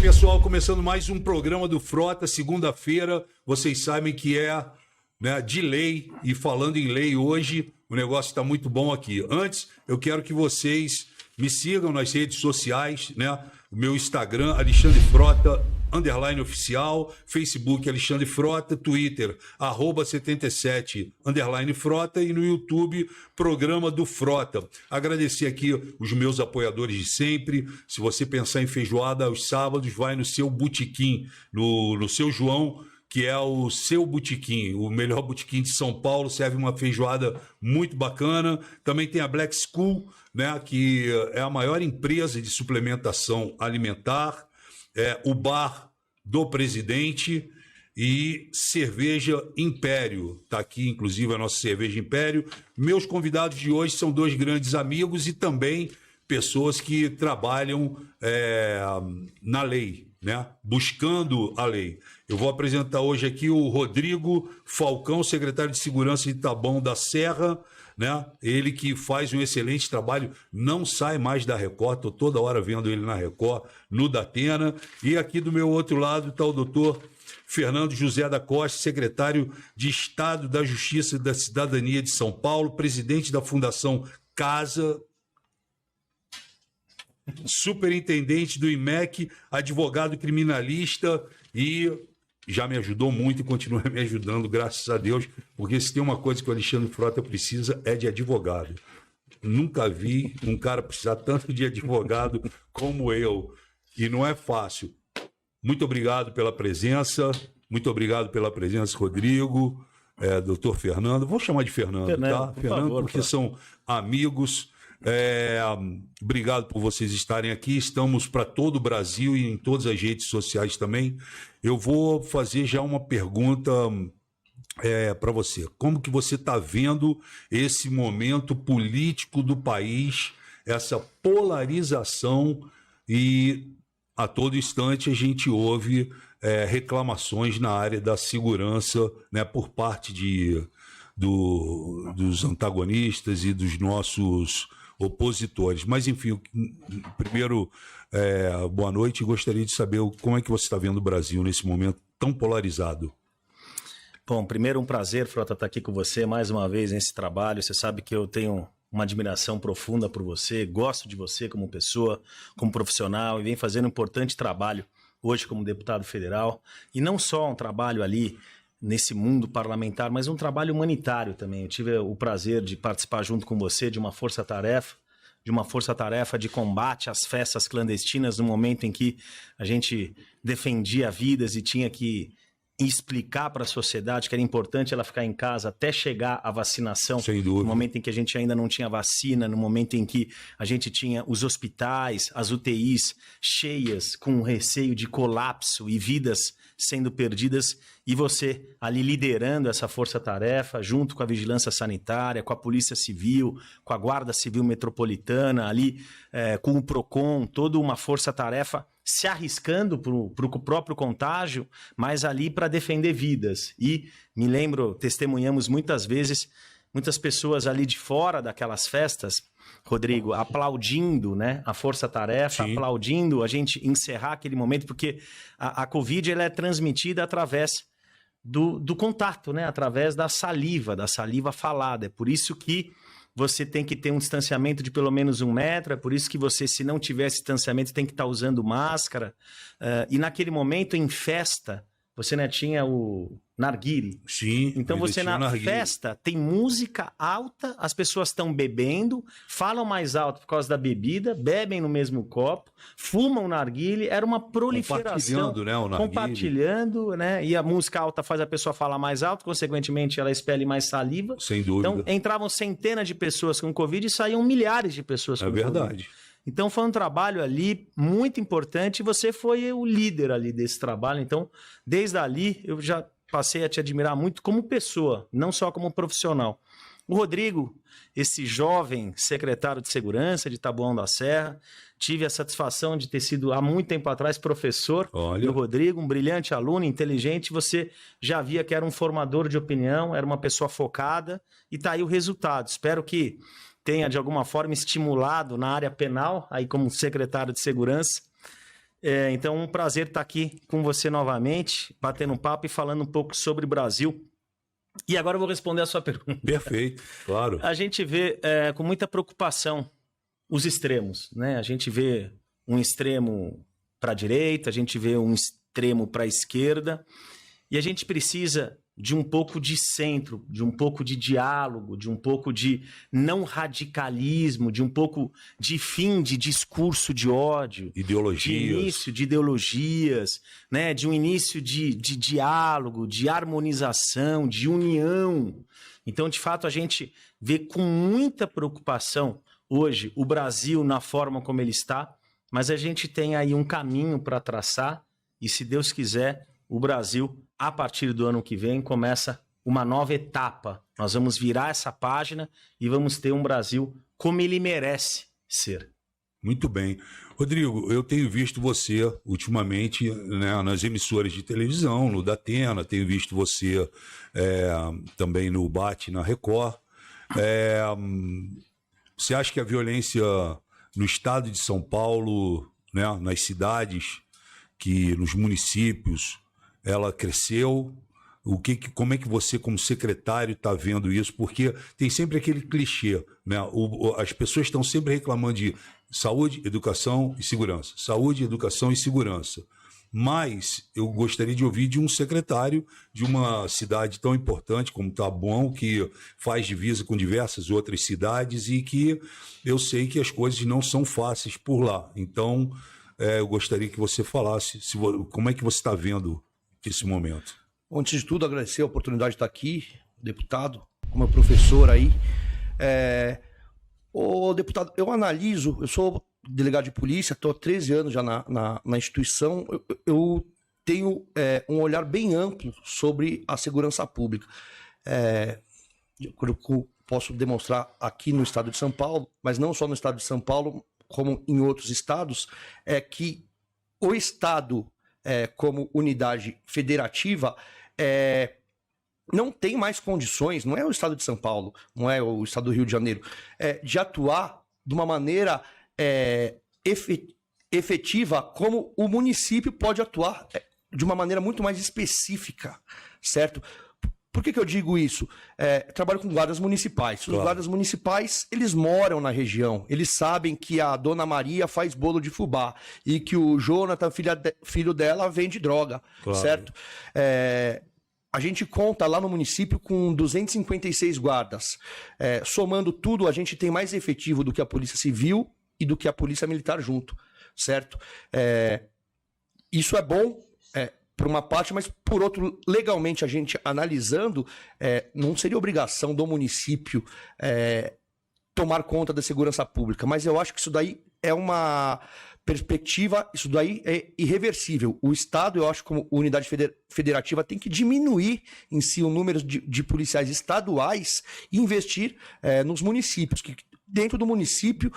pessoal, começando mais um programa do Frota, segunda-feira, vocês sabem que é, né, de lei, e falando em lei hoje, o negócio está muito bom aqui. Antes, eu quero que vocês me sigam nas redes sociais, né? O meu Instagram, Alexandre Frota, _oficial, Facebook, Alexandre Frota, Twitter, @77, _Frota, e no YouTube, Programa do Frota. Agradecer aqui os meus apoiadores de sempre. Se você pensar em feijoada aos sábados, vai no seu botequim, no seu João, que é o seu botequim, o melhor botequim de São Paulo, serve uma feijoada muito bacana. Também tem a Black School, né, que é a maior empresa de suplementação alimentar, o Bar do Presidente e Cerveja Império. Está aqui, inclusive, a nossa Cerveja Império. Meus convidados de hoje são dois grandes amigos e também pessoas que trabalham na lei, né? Buscando a lei. Eu vou apresentar hoje aqui o Rodrigo Falcão, secretário de Segurança de Taboão da Serra, né? Ele que faz um excelente trabalho, não sai mais da Record, estou toda hora vendo ele na Record, no Datena. E aqui do meu outro lado está o doutor Fernando José da Costa, secretário de Estado da Justiça e da Cidadania de São Paulo, presidente da Fundação Casa, superintendente do IMEC, advogado criminalista e já me ajudou muito e continua me ajudando, graças a Deus, porque se tem uma coisa que o Alexandre Frota precisa é de advogado. Nunca vi um cara precisar tanto de advogado como eu, e não é fácil. Muito obrigado pela presença, Rodrigo, doutor Fernando, vou chamar de Fernando, tá? Fernando, favor, porque são amigos. Obrigado por vocês estarem aqui. Estamos para todo o Brasil e em todas as redes sociais também. Eu vou fazer já uma pergunta para você. Como que você está vendo esse momento político do país, essa polarização, e a todo instante a gente ouve reclamações na área da segurança, né, por parte dos antagonistas e dos nossos opositores. Mas, enfim, primeiro, boa noite, e gostaria de saber como é que você está vendo o Brasil nesse momento tão polarizado. Bom, primeiro, um prazer, Frota, estar aqui com você mais uma vez nesse trabalho. Você sabe que eu tenho uma admiração profunda por você, gosto de você como pessoa, como profissional, e vem fazendo um importante trabalho hoje como deputado federal, e não só um trabalho ali nesse mundo parlamentar, mas um trabalho humanitário também. Eu tive o prazer de participar junto com você de uma força-tarefa, de combate às festas clandestinas, no momento em que a gente defendia vidas e tinha que explicar para a sociedade que era importante ela ficar em casa até chegar a vacinação. Sem dúvida. No momento em que a gente ainda não tinha vacina, no momento em que a gente tinha os hospitais, as UTIs cheias, com receio de colapso e vidas sendo perdidas, e você ali liderando essa força-tarefa, junto com a Vigilância Sanitária, com a Polícia Civil, com a Guarda Civil Metropolitana, ali com o PROCON, toda uma força-tarefa se arriscando para o próprio contágio, mas ali para defender vidas. E me lembro, testemunhamos muitas vezes, muitas pessoas ali de fora daquelas festas, Rodrigo, aplaudindo, né, a força-tarefa, Sim, aplaudindo a gente encerrar aquele momento, porque a Covid ela é transmitida através do contato, né, através da saliva falada. É por isso que você tem que ter um distanciamento de pelo menos 1 metro, é por isso que você, se não tiver esse distanciamento, tem que estar usando máscara. E naquele momento, em festa, você, né, tinha o narguile. sim. Então você na festa tem música alta, as pessoas estão bebendo, falam mais alto por causa da bebida, bebem no mesmo copo, fumam narguile, era uma proliferação. Compartilhando, né, o narguile. Compartilhando, né? E a música alta faz a pessoa falar mais alto, consequentemente ela expele mais saliva. Sem dúvida. Então entravam centenas de pessoas com Covid e saíam milhares de pessoas com Covid. É verdade. Então foi um trabalho ali muito importante e você foi o líder ali desse trabalho. Então, desde ali, eu já passei a te admirar muito como pessoa, não só como profissional. O Rodrigo, esse jovem secretário de Segurança de Taboão da Serra, tive a satisfação de ter sido, há muito tempo atrás, professor do Rodrigo, um brilhante aluno, inteligente. Você já via que era um formador de opinião, era uma pessoa focada, e está aí o resultado. Espero que tenha, de alguma forma, estimulado na área penal, aí como secretário de Segurança, Então, um prazer estar aqui com você novamente, batendo um papo e falando um pouco sobre o Brasil. E agora eu vou responder a sua pergunta. Perfeito, claro. A gente vê com muita preocupação os extremos, né? A gente vê um extremo para a direita, a gente vê um extremo para a esquerda, e a gente precisa de um pouco de centro, de um pouco de diálogo, de um pouco de não radicalismo, de um pouco de fim de discurso de ódio, Ideologias. de início de ideologias, né? De um início de diálogo, de harmonização, de união. Então, de fato, a gente vê com muita preocupação hoje o Brasil na forma como ele está, mas a gente tem aí um caminho para traçar e, se Deus quiser, o Brasil, a partir do ano que vem, começa uma nova etapa. Nós vamos virar essa página e vamos ter um Brasil como ele merece ser. Muito bem. Rodrigo, eu tenho visto você ultimamente, né, nas emissoras de televisão, no Datena, tenho visto você também no Bate na Record. Você acha que a violência no estado de São Paulo, né, nas cidades, nos municípios, ela cresceu? Como é que você, como secretário, está vendo isso? Porque tem sempre aquele clichê, né? As pessoas estão sempre reclamando de saúde, educação e segurança. Saúde, educação e segurança. Mas eu gostaria de ouvir de um secretário de uma cidade tão importante como Taboão, que faz divisa com diversas outras cidades e que eu sei que as coisas não são fáceis por lá. Então, eu gostaria que você falasse como é que você está vendo esse momento. Antes de tudo, agradecer a oportunidade de estar aqui, deputado, como professor aí. Ô, deputado, eu sou delegado de polícia, estou há 13 anos já na instituição. Eu tenho um olhar bem amplo sobre a segurança pública. Eu posso demonstrar aqui no estado de São Paulo, mas não só no estado de São Paulo, como em outros estados, é que o estado, como unidade federativa, não tem mais condições, não é o estado de São Paulo, não é o estado do Rio de Janeiro, de atuar de uma maneira efetiva como o município pode atuar de uma maneira muito mais específica, certo? Por que eu digo isso? Trabalho com guardas municipais. Os guardas municipais, eles moram na região. Eles sabem que a dona Maria faz bolo de fubá e que o Jonathan, filho dela, vende droga, certo? A gente conta lá no município com 256 guardas. Somando tudo, a gente tem mais efetivo do que a Polícia Civil e do que a Polícia Militar junto, certo? Isso é bom, por uma parte, mas por outro, legalmente, a gente analisando, não seria obrigação do município tomar conta da segurança pública, mas eu acho que isso daí é uma perspectiva, isso daí é irreversível. O Estado, eu acho, como unidade federativa, tem que diminuir em si o número de policiais estaduais e investir nos municípios, que dentro do município...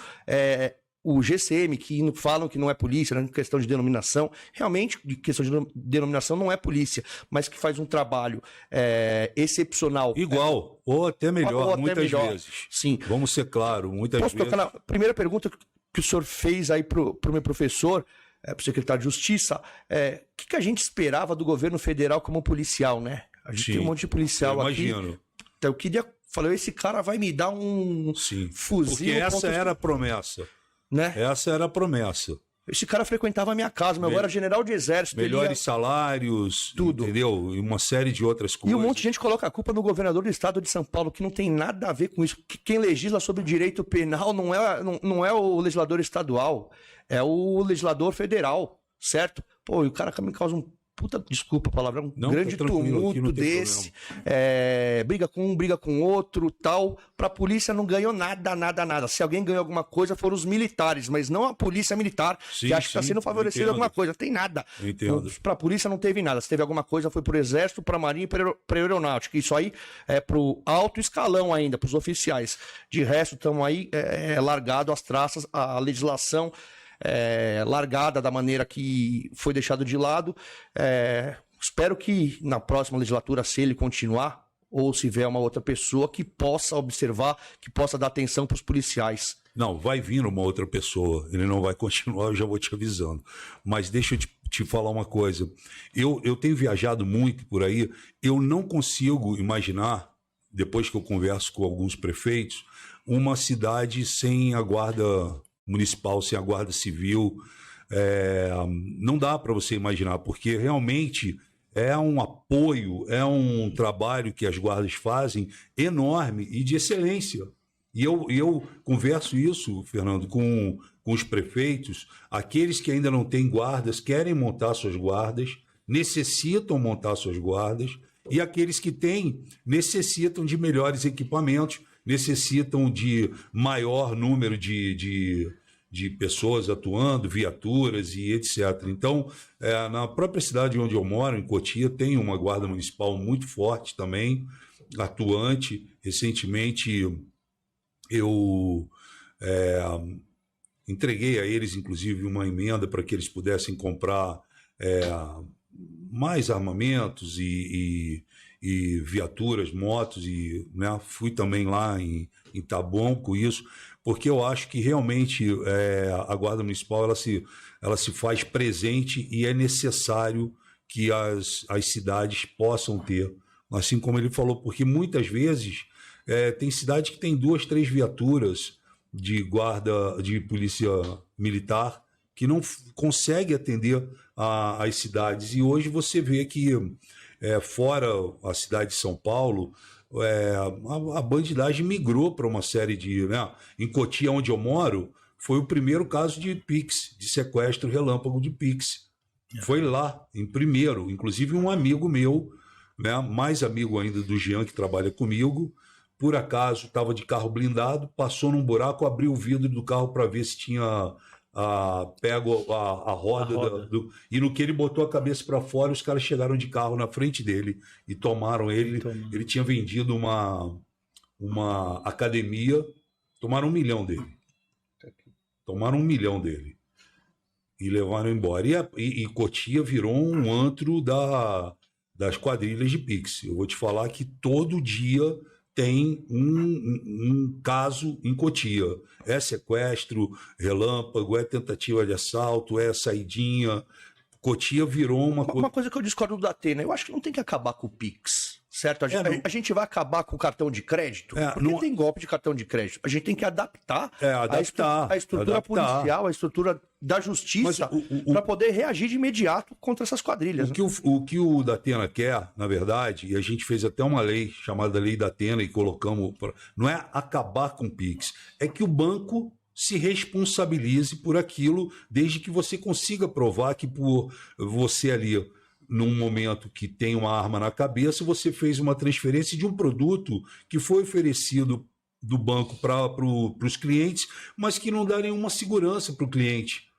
o GCM, que falam que não é polícia, né, questão de denominação, realmente, questão de denominação não é polícia, mas que faz um trabalho excepcional. Igual, ou até melhor, ou até muitas melhor. vezes. Sim. Vamos ser claros, muitas vezes. Posso tocar na primeira pergunta que o senhor fez aí pro meu professor, pro secretário de Justiça, o que a gente esperava do governo federal como policial, né? A gente tem um monte de policial aqui. Imagino. Então, eu queria... Falei, esse cara vai me dar um fuzil... Porque essa era a promessa. Né? Essa era a promessa. Esse cara frequentava a minha casa, meu avô era general de exército. Melhores salários, tudo. Entendeu? E uma série de outras coisas. E um monte de gente coloca a culpa no governador do estado de São Paulo, que não tem nada a ver com isso. Quem legisla sobre direito penal não é o legislador estadual, é o legislador federal, certo? Pô, e o cara me causa um puta, desculpa a palavra, um grande tumulto desse, briga com um, briga com outro, tal, pra polícia não ganhou nada. Se alguém ganhou alguma coisa foram os militares, mas não a polícia militar, que acha que está sendo favorecida em alguma coisa, tem nada. Pra polícia não teve nada, se teve alguma coisa foi pro exército, pra marinha e pra aeronáutica, isso aí é pro alto escalão ainda, pros oficiais. De resto, estamos aí largado as traças, a legislação largada da maneira que foi deixado de lado. Espero que na próxima legislatura, se ele continuar, ou se vier uma outra pessoa que possa observar, que possa dar atenção para os policiais. Não, vai vir uma outra pessoa, ele não vai continuar, eu já vou te avisando. Mas deixa eu te falar uma coisa. Eu tenho viajado muito por aí, eu não consigo imaginar, depois que eu converso com alguns prefeitos, uma cidade sem a guarda municipal, sem a guarda civil. Não dá para você imaginar, porque realmente é um apoio, é um trabalho que as guardas fazem enorme e de excelência. E eu converso isso, Fernando, com os prefeitos. Aqueles que ainda não têm guardas querem montar suas guardas, necessitam montar suas guardas, e aqueles que têm necessitam de melhores equipamentos, necessitam de maior número de pessoas atuando, viaturas e etc. Então, na própria cidade onde eu moro, em Cotia, tem uma guarda municipal muito forte também, atuante. Recentemente, eu entreguei a eles, inclusive, uma emenda para que eles pudessem comprar mais armamentos e viaturas, motos, e né, fui também lá em Taboão com isso, porque eu acho que realmente a Guarda Municipal ela se faz presente e é necessário que as cidades possam ter, assim como ele falou, porque muitas vezes tem cidade que tem 2, 3 viaturas de guarda, de polícia militar, que não consegue atender as cidades. E hoje você vê que, fora a cidade de São Paulo, a bandidagem migrou para uma série de... Né? Em Cotia, onde eu moro, foi o primeiro caso de PIX, de sequestro relâmpago de PIX. Foi lá, em primeiro. Inclusive um amigo meu, né, mais amigo ainda do Jean, que trabalha comigo, por acaso estava de carro blindado, passou num buraco, abriu o vidro do carro para ver se tinha pego a roda. E no que ele botou a cabeça para fora, os caras chegaram de carro na frente dele e tomaram ele. Ele tinha vendido uma academia, tomaram 1 milhão dele. Tomaram 1 milhão dele. E levaram embora. E Cotia virou um antro das quadrilhas de Pix. Eu vou te falar que todo dia tem um caso em Cotia. É sequestro, relâmpago, é tentativa de assalto, é saidinha. Cotia virou uma coisa que eu discordo do Datena. Eu acho que não tem que acabar com o Pix, certo? A gente vai acabar com o cartão de crédito? Porque tem golpe de cartão de crédito. A gente tem que adaptar, a estrutura policial, a estrutura da justiça para poder reagir de imediato contra essas quadrilhas. O que o Datena quer, na verdade, e a gente fez até uma lei chamada Lei Datena e colocamos... Não é acabar com o Pix, é que o banco se responsabilize por aquilo, desde que você consiga provar que por você ali, num momento que tem uma arma na cabeça, você fez uma transferência de um produto que foi oferecido do banco para os clientes, mas que não dá nenhuma segurança para o cliente.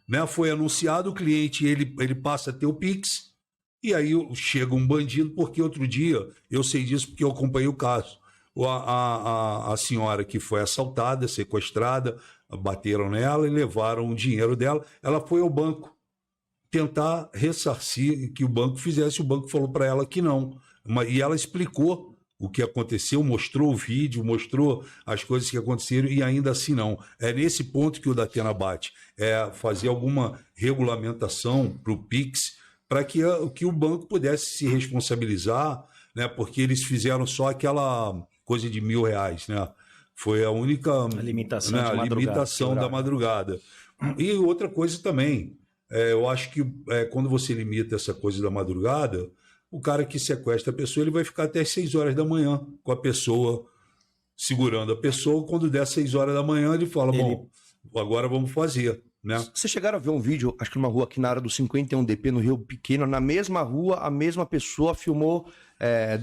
Né? Foi anunciado, o cliente ele passa a ter o Pix, e aí chega um bandido, porque outro dia, eu sei disso porque eu acompanhei o caso, a senhora que foi assaltada, sequestrada, bateram nela e levaram o dinheiro dela, ela foi ao banco tentar ressarcir, que o banco fizesse, o banco falou para ela que não, e ela explicou o que aconteceu, mostrou o vídeo, mostrou as coisas que aconteceram, e ainda assim não. É nesse ponto que o Datena bate, é fazer alguma regulamentação para o Pix, para que o banco pudesse se responsabilizar, né, porque eles fizeram só aquela coisa de R$1.000, né? Foi a única limitação da madrugada. E outra coisa também, eu acho que quando você limita essa coisa da madrugada, o cara que sequestra a pessoa, ele vai ficar até as 6 horas da manhã com a pessoa, segurando a pessoa. Quando der 6 horas da manhã, ele fala, bom, agora vamos fazer. Né? Vocês chegaram a ver um vídeo, acho que numa rua aqui na área do 51DP, no Rio Pequeno, na mesma rua, a mesma pessoa filmou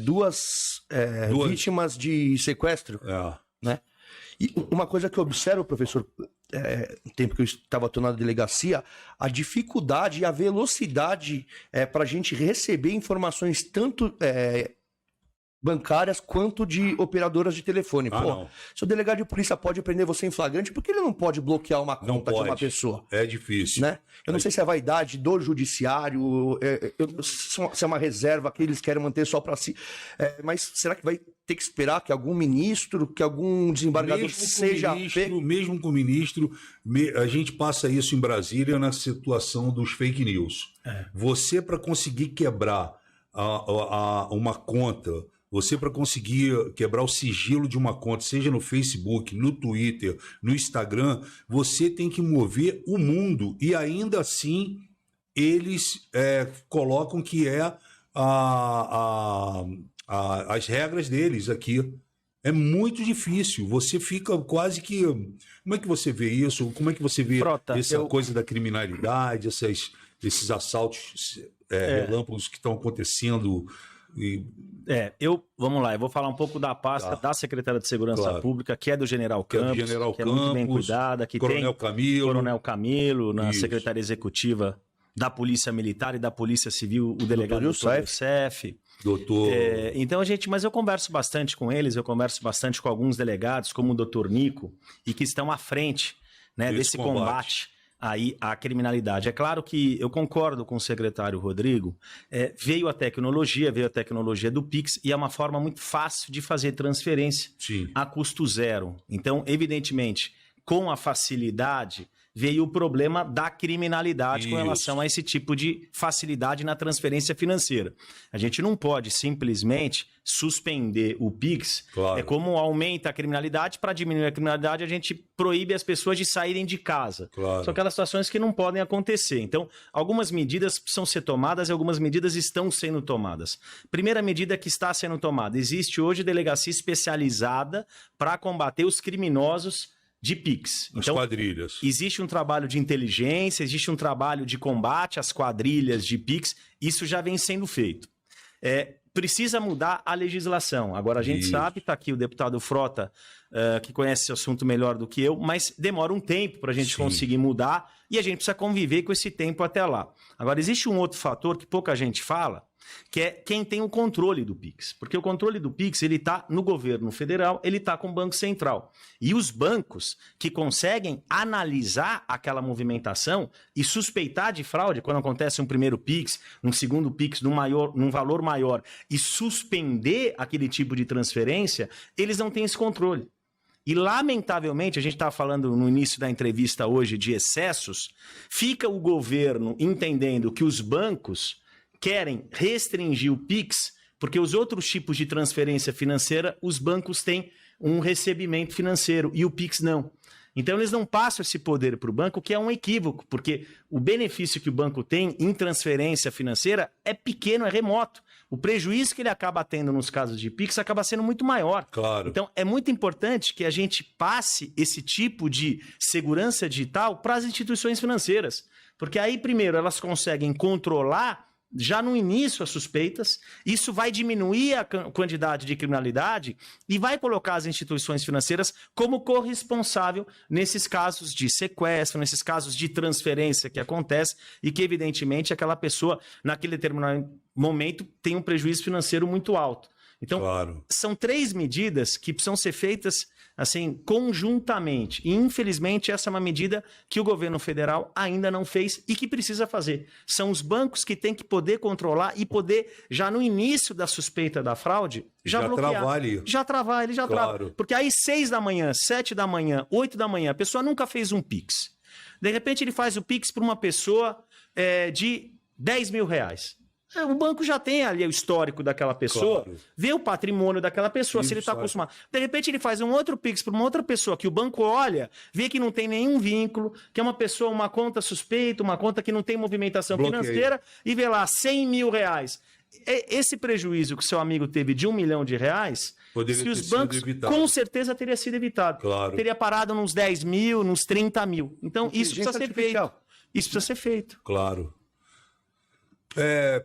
duas vítimas de sequestro. Né? E uma coisa que eu observo, professor, no tempo que eu estava atuando na delegacia, a dificuldade e a velocidade para a gente receber informações tanto bancárias quanto de operadoras de telefone. Ah, Pô, não. se o delegado de polícia pode prender você em flagrante, por que ele não pode bloquear uma Não conta de uma pode. pessoa? É difícil. Né? Eu não sei se é vaidade do judiciário, se é uma reserva que eles querem manter só para si. Mas será que vai ter que esperar que algum ministro, que algum desembargador seja pego? Mesmo com o ministro, a gente passa isso em Brasília na situação dos fake news. Você, para conseguir quebrar uma conta, você, para conseguir quebrar o sigilo de uma conta, seja no Facebook, no Twitter, no Instagram, você tem que mover o mundo. E ainda assim, eles colocam que as regras deles aqui. É muito difícil. Você fica quase que... Como é que você vê isso? Como é que você vê Frota, essa coisa da criminalidade, esses assaltos relâmpagos que estão acontecendo... Vamos lá, eu vou falar um pouco da pasta da Secretaria de Segurança Pública, que é do General Campos, que é muito bem cuidada, que Coronel tem Coronel Camilo, na Isso. Secretaria Executiva da Polícia Militar e da Polícia Civil, o delegado Dr. Youssef. Doutor... Então, mas eu converso bastante com eles, eu converso bastante com alguns delegados, como o Dr. Nico, e que estão à frente, né, desse combate aí à criminalidade. É claro que eu concordo com o secretário Rodrigo, veio a tecnologia do Pix, e é uma forma muito fácil de fazer transferência a custo zero. Então, evidentemente, com a facilidade, veio o problema da criminalidade com relação a esse tipo de facilidade na transferência financeira. A gente não pode simplesmente suspender o Pix. Claro. É como aumenta a criminalidade, para diminuir a criminalidade a gente proíbe as pessoas de saírem de casa. Claro. São aquelas situações que não podem acontecer. Então, algumas medidas precisam ser tomadas e algumas medidas estão sendo tomadas. Primeira medida que está sendo tomada: existe hoje delegacia especializada para combater os criminosos de Pix. Então, quadrilhas. Existe um trabalho de inteligência, existe um trabalho de combate às quadrilhas de Pix, isso já vem sendo feito. Precisa mudar a legislação. Agora, a gente sabe, está aqui o deputado Frota, que conhece esse assunto melhor do que eu, mas demora um tempo para a gente conseguir mudar e a gente precisa conviver com esse tempo até lá. Agora, existe um outro fator que pouca gente fala, que é quem tem o controle do Pix. Porque o controle do Pix, ele está no governo federal, ele está com o Banco Central. E os bancos que conseguem analisar aquela movimentação e suspeitar de fraude, quando acontece um primeiro Pix, um segundo Pix num valor maior, e suspender aquele tipo de transferência, eles não têm esse controle. E, lamentavelmente, a gente estava falando no início da entrevista hoje de excessos, fica o governo entendendo que os bancos querem restringir o Pix, porque os outros tipos de transferência financeira, os bancos têm um recebimento financeiro e o Pix não. Então, eles não passam esse poder para o banco, que é um equívoco, porque o benefício que o banco tem em transferência financeira é pequeno, é remoto. O prejuízo que ele acaba tendo nos casos de Pix acaba sendo muito maior. Claro. Então, é muito importante que a gente passe esse tipo de segurança digital para as instituições financeiras. Porque aí, primeiro, elas conseguem controlar já no início as suspeitas, isso vai diminuir a quantidade de criminalidade e vai colocar as instituições financeiras como corresponsável nesses casos de sequestro, nesses casos de transferência que acontece e que, evidentemente, aquela pessoa, naquele determinado momento, tem um prejuízo financeiro muito alto. Então, são 3 medidas que precisam ser feitas assim, conjuntamente. E, infelizmente, essa é uma medida que o governo federal ainda não fez e que precisa fazer. São os bancos que têm que poder controlar e poder, já no início da suspeita da fraude, já bloquear. Travar ali. Já travar, ele já trava. Porque aí, 6 da manhã, 7 da manhã, 8 da manhã, a pessoa nunca fez um Pix. De repente, ele faz o Pix para uma pessoa de R$10 mil. O banco já tem ali o histórico daquela pessoa, vê o patrimônio daquela pessoa, se ele está acostumado. De repente ele faz um outro Pix para uma outra pessoa que o banco olha, vê que não tem nenhum vínculo, que é uma pessoa, uma conta suspeita, uma conta que não tem movimentação financeira, e vê lá R$100 mil. Esse prejuízo que o seu amigo teve de R$1 milhão, se os bancos, com certeza teria sido evitado. Teria parado nos 10 mil, nos 30 mil. Então isso precisa ser feito. Isso precisa ser feito. Claro.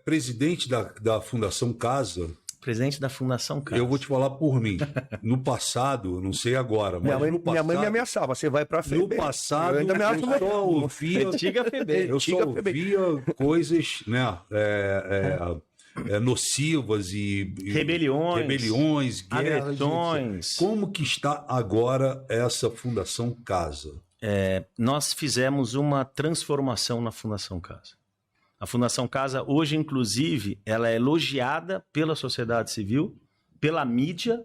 Presidente da Fundação Casa. Presidente da Fundação Casa. Eu vou te falar por mim. No passado, não sei agora, mas minha mãe me ameaçava, você vai pra FEB. No passado, eu só ouvia... Antiga FEB. Eu só ouvia coisas, né? nocivas e rebeliões, guerras, agressões. Como que está agora essa Fundação Casa? Nós fizemos uma transformação na Fundação Casa. A Fundação Casa, hoje, inclusive, ela é elogiada pela sociedade civil, pela mídia,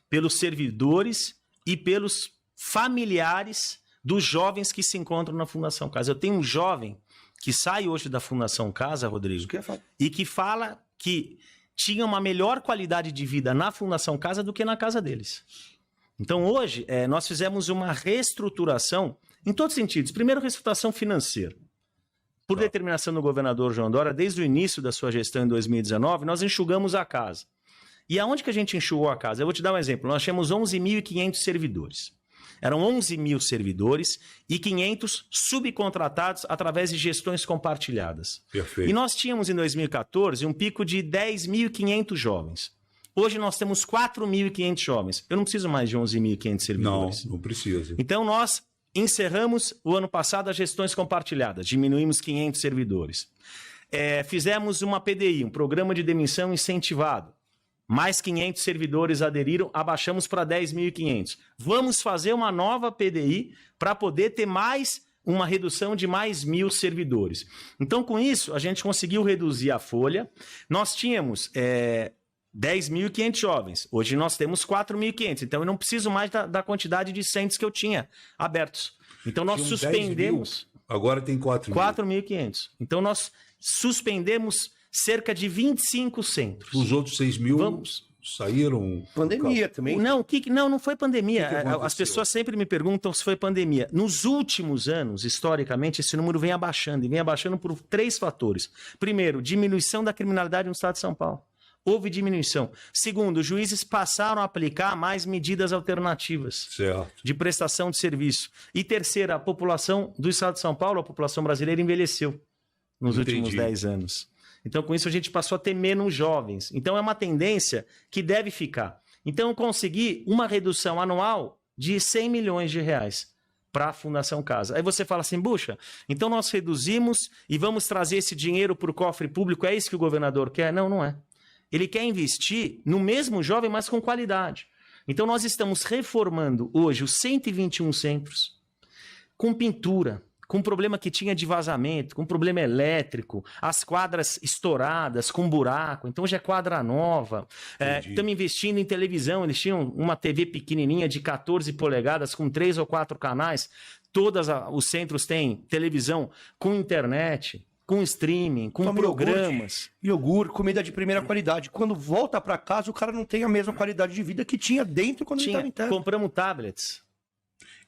pelos servidores e pelos familiares dos jovens que se encontram na Fundação Casa. Eu tenho um jovem que sai hoje da Fundação Casa, Rodrigo, e que fala que tinha uma melhor qualidade de vida na Fundação Casa do que na casa deles. Então, hoje, nós fizemos uma reestruturação em todos os sentidos. Primeiro, reestruturação financeira. Por determinação do governador João Dória, desde o início da sua gestão em 2019, nós enxugamos a casa. E aonde que a gente enxugou a casa? Eu vou te dar um exemplo. Nós tínhamos 11.500 servidores. Eram 11.000 servidores e 500 subcontratados através de gestões compartilhadas. Perfeito. E nós tínhamos, em 2014, um pico de 10.500 jovens. Hoje nós temos 4.500 jovens. Eu não preciso mais de 11.500 servidores. Não precisa. Então nós encerramos o ano passado as gestões compartilhadas, diminuímos 500 servidores. Fizemos uma PDI, um programa de demissão incentivado. Mais 500 servidores aderiram, abaixamos para 10.500. Vamos fazer uma nova PDI para poder ter mais uma redução de mais 1.000 servidores. Então, com isso, a gente conseguiu reduzir a folha. Nós tínhamos 10.500 jovens. Hoje nós temos 4.500. Então, eu não preciso mais da quantidade de centros que eu tinha abertos. Então, nós suspendemos... Agora tem 4.000. 4.500. Então, nós suspendemos cerca de 25 centros. Os outros 6.000 saíram... Pandemia também. Não foi pandemia. Que As pessoas sempre me perguntam se foi pandemia. Nos últimos anos, historicamente, esse número vem abaixando. E vem abaixando por 3 fatores. Primeiro, diminuição da criminalidade no estado de São Paulo. Houve diminuição. Segundo, os juízes passaram a aplicar mais medidas alternativas de prestação de serviço. E terceiro, a população do estado de São Paulo, a população brasileira, envelheceu nos últimos 10 anos. Então, com isso, a gente passou a ter menos jovens. Então, é uma tendência que deve ficar. Então, eu consegui uma redução anual de 100 milhões de reais para a Fundação Casa. Aí você fala assim, bucha, então nós reduzimos e vamos trazer esse dinheiro para o cofre público, é isso que o governador quer? Não, não é. Ele quer investir no mesmo jovem, mas com qualidade. Então, nós estamos reformando hoje os 121 centros com pintura, com problema que tinha de vazamento, com problema elétrico, as quadras estouradas, com buraco. Então, hoje é quadra nova. Estamos investindo em televisão. Eles tinham uma TV pequenininha de 14 polegadas com 3 ou 4 canais. Todos os centros têm televisão com internet, com streaming, com programas. Iogurte, comida de primeira qualidade. Quando volta para casa, o cara não tem a mesma qualidade de vida que tinha dentro quando ele estava interno. Compramos tablets.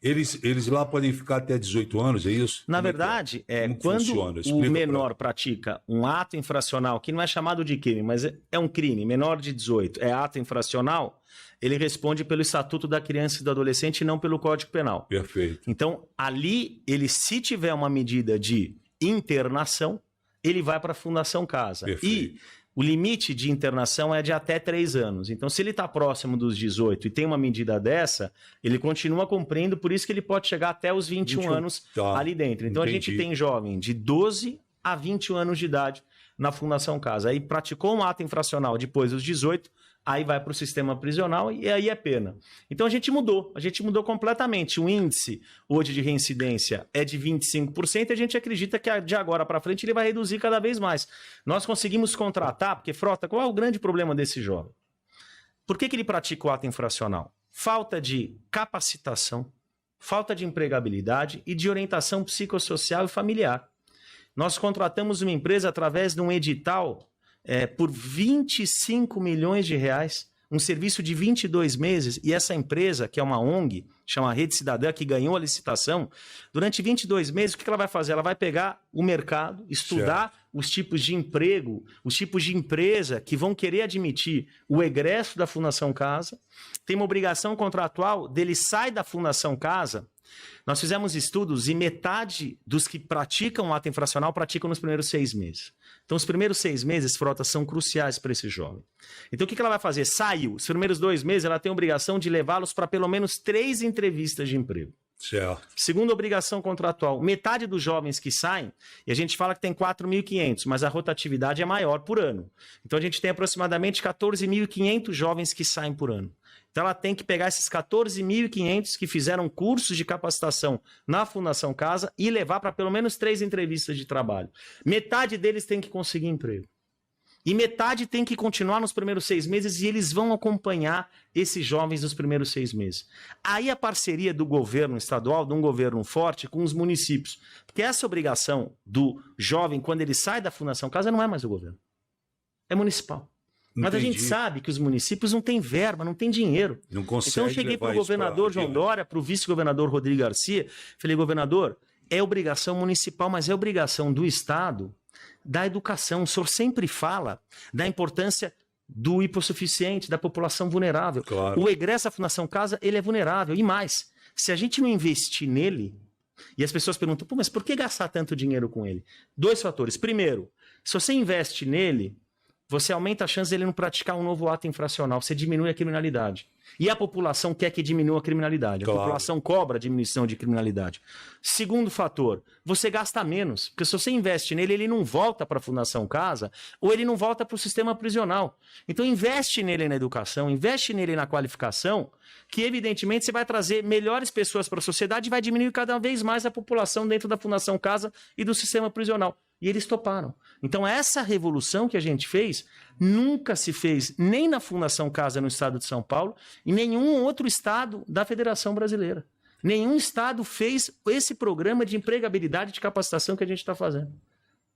Eles lá podem ficar até 18 anos, é isso? Na verdade, quando o menor pratica um ato infracional, que não é chamado de crime, mas é um crime, menor de 18, é ato infracional, ele responde pelo Estatuto da Criança e do Adolescente e não pelo Código Penal. Perfeito. Então, ali, se tiver uma medida de internação, ele vai para a Fundação Casa. Perfeito. E o limite de internação é de até 3 anos. Então, se ele está próximo dos 18 e tem uma medida dessa, ele continua cumprindo, por isso que ele pode chegar até os 21 anos ali dentro. Então, a gente tem jovem de 12 a 21 anos de idade na Fundação Casa. Aí praticou um ato infracional depois dos 18, aí vai para o sistema prisional e aí é pena. Então a gente mudou completamente. O índice hoje de reincidência é de 25% e a gente acredita que de agora para frente ele vai reduzir cada vez mais. Nós conseguimos contratar, porque Frota, qual é o grande problema desse jovem? Por que ele pratica o ato infracional? Falta de capacitação, falta de empregabilidade e de orientação psicossocial e familiar. Nós contratamos uma empresa através de um edital por 25 milhões de reais, um serviço de 22 meses, e essa empresa, que é uma ONG, chama Rede Cidadã, que ganhou a licitação, durante 22 meses, o que ela vai fazer? Ela vai pegar o mercado, estudar os tipos de emprego, os tipos de empresa que vão querer admitir o egresso da Fundação Casa, tem uma obrigação contratual dele sai da Fundação Casa. Nós fizemos estudos e metade dos que praticam ato infracional praticam nos primeiros 6 meses. Então, os primeiros 6 meses, Frota, são cruciais para esse jovem. Então, o que ela vai fazer? Saiu. Os primeiros 2 meses, ela tem a obrigação de levá-los para pelo menos 3 entrevistas de emprego. Certo. Segunda obrigação contratual, metade dos jovens que saem, e a gente fala que tem 4.500, mas a rotatividade é maior por ano. Então a gente tem aproximadamente 14.500 jovens que saem por ano. Então ela tem que pegar esses 14.500 que fizeram cursos de capacitação na Fundação Casa e levar para pelo menos 3 entrevistas de trabalho. Metade deles tem que conseguir emprego. E metade tem que continuar nos primeiros 6 meses e eles vão acompanhar esses jovens nos primeiros 6 meses. Aí a parceria do governo estadual, de um governo forte, com os municípios. Porque essa obrigação do jovem, quando ele sai da Fundação Casa, não é mais do governo. É municipal. Mas a gente sabe que os municípios não têm verba, não têm dinheiro. Não consegue. Então eu cheguei para o governador João Dória, para o vice-governador Rodrigo Garcia, falei, governador, é obrigação municipal, mas é obrigação do Estado da educação. O senhor sempre fala da importância do hipossuficiente, da população vulnerável. Claro. O egresso da Fundação Casa, ele é vulnerável. E mais, se a gente não investir nele, e as pessoas perguntam, pô, mas por que gastar tanto dinheiro com ele? 2 fatores. Primeiro, se você investe nele, você aumenta a chance dele não praticar um novo ato infracional, você diminui a criminalidade. E a população quer que diminua a criminalidade. Claro. A população cobra a diminuição de criminalidade. Segundo fator, você gasta menos. Porque se você investe nele, ele não volta para a Fundação Casa ou ele não volta para o sistema prisional. Então investe nele na educação, investe nele na qualificação, que evidentemente você vai trazer melhores pessoas para a sociedade e vai diminuir cada vez mais a população dentro da Fundação Casa e do sistema prisional. E eles toparam. Então essa revolução que a gente fez nunca se fez nem na Fundação Casa no estado de São Paulo e nenhum outro estado da Federação Brasileira. Nenhum estado fez esse programa de empregabilidade e de capacitação que a gente está fazendo.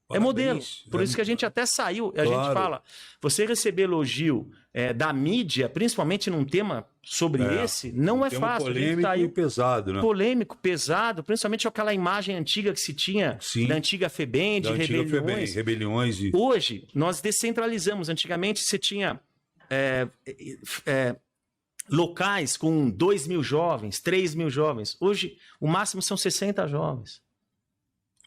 É modelo. Por isso que a gente até saiu. A gente fala, você receber elogio da mídia, principalmente num tema sobre esse, não é fácil. Polêmico e pesado, né? Polêmico, pesado, principalmente aquela imagem antiga que se tinha da antiga FEBEM, de rebeliões. Hoje, nós descentralizamos. Antigamente, você tinha locais com 2.000 jovens, 3.000 jovens. Hoje, o máximo são 60 jovens.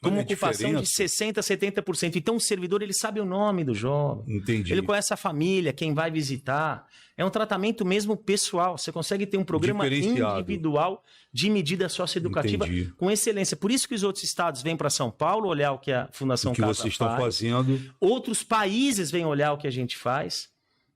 Com uma ocupação de 60%, 70%. Então, o servidor, ele sabe o nome do jovem. Entendi. Ele conhece a família, quem vai visitar. É um tratamento mesmo pessoal. Você consegue ter um programa individual de medida socioeducativa com excelência. Por isso que os outros estados vêm para São Paulo olhar o que a Fundação Casa faz. O que vocês estão fazendo. Outros países vêm olhar o que a gente faz.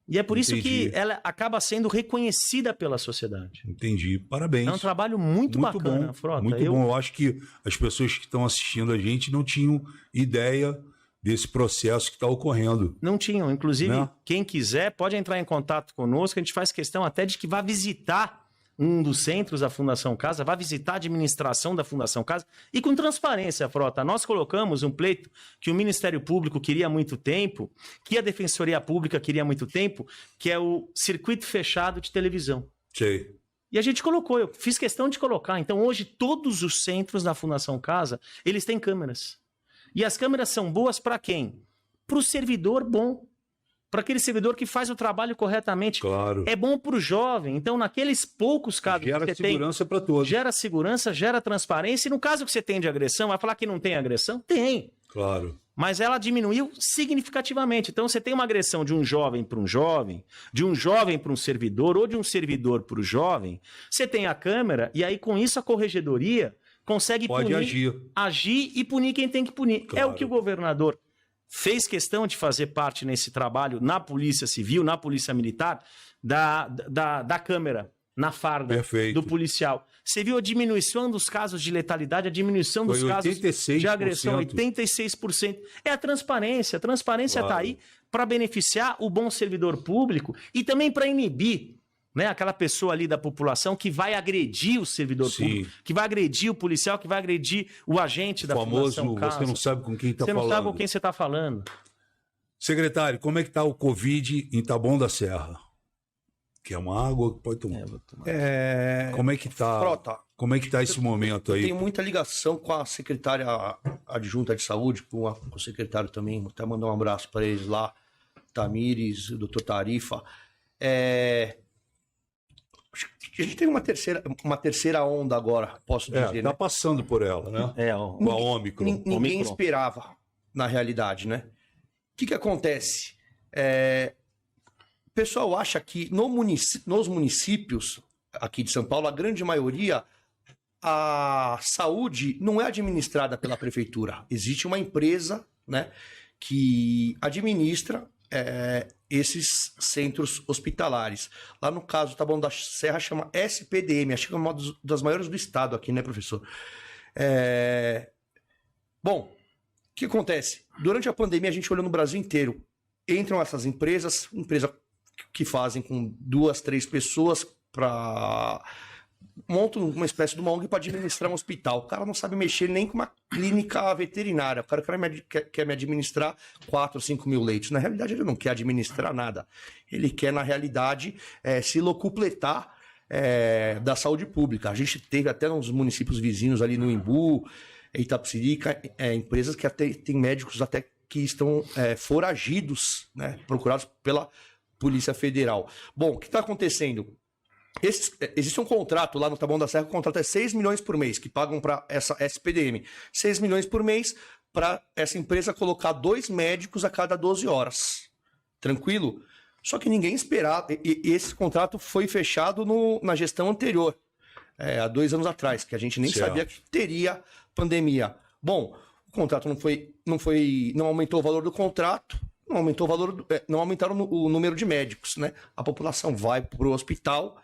E é por isso que ela acaba sendo reconhecida pela sociedade. Entendi. Parabéns. É um trabalho muito bacana, bom, Frota. Muito bom. Eu acho que as pessoas que estão assistindo a gente não tinham ideia desse processo que está ocorrendo. Não tinham. Inclusive, quem quiser pode entrar em contato conosco. A gente faz questão até de que vá visitar um dos centros da Fundação Casa, vá visitar a administração da Fundação Casa e com transparência, Frota. Nós colocamos um pleito que o Ministério Público queria há muito tempo, que a Defensoria Pública queria há muito tempo, que é o circuito fechado de televisão. Sei. E a gente colocou, eu fiz questão de colocar. Então hoje todos os centros da Fundação Casa, eles têm câmeras. E as câmeras são boas para quem? Para o servidor bom. Para aquele servidor que faz o trabalho corretamente. Claro. É bom para o jovem. Então, naqueles poucos casos gera que você segurança para todos. Gera segurança, gera transparência. E no caso que você tem de agressão, vai falar que não tem agressão? Tem. Claro. Mas ela diminuiu significativamente. Então, você tem uma agressão de um jovem para um jovem, de um jovem para um servidor, ou de um servidor para o jovem. Você tem a câmera, e aí, com isso, a corregedoria consegue agir e punir quem tem que punir. Claro. É o que o governador fez questão de fazer parte nesse trabalho na Polícia Civil, na Polícia Militar, da câmera, na farda do policial. Você viu a diminuição dos casos de letalidade, a diminuição dos casos de agressão, 86%. É a transparência. A transparência está aí para beneficiar o bom servidor público e também para inibir, né, aquela pessoa ali da população que vai agredir o servidor público, que vai agredir o policial, que vai agredir o agente da Fundação Casa. Você não sabe com quem está falando. Você não sabe com quem você está falando. Secretário, como é que está o Covid em Taboão da Serra? Quer uma água? Pode tomar. Como é que está? Frota, como é que está esse momento aí? Eu tenho muita ligação com a secretária adjunta de saúde, com o secretário também. Vou até mandar um abraço para eles lá, Tamires, o doutor Tarifa. A gente tem uma terceira onda agora, posso dizer. Tá passando por ela, né? Com a Ômicron. Ninguém esperava, na realidade, né? O que acontece? O pessoal acha que nos municípios aqui de São Paulo, a grande maioria, a saúde não é administrada pela prefeitura. Existe uma empresa, né, que administra esses centros hospitalares. Lá no caso, Taboão da Serra chama SPDM, acho que é uma das maiores do estado aqui, né, professor? Bom, o que acontece? Durante a pandemia, a gente olhou no Brasil inteiro. Entram essas empresas que fazem com 2, 3 pessoas montam uma espécie de uma ONG para administrar um hospital. O cara não sabe mexer nem com uma clínica veterinária. O cara quer me administrar 4 ou 5 mil leitos. Na realidade, ele não quer administrar nada. Ele quer, na realidade, se locupletar da saúde pública. A gente teve até nos municípios vizinhos ali no Imbu, Itapecerica, empresas que até tem médicos até que estão foragidos, né, procurados pela Polícia Federal. Bom, o que está acontecendo? Existe um contrato lá no Taboão da Serra, o contrato é 6 milhões por mês, que pagam para essa SPDM. 6 milhões por mês para essa empresa colocar 2 médicos a cada 12 horas. Tranquilo? Só que ninguém esperava. E esse contrato foi fechado na gestão anterior, há 2 anos atrás, que a gente nem sabia que teria pandemia. Bom, o contrato não aumentou o valor do contrato. Não aumentaram o número de médicos, né? A população vai para o hospital,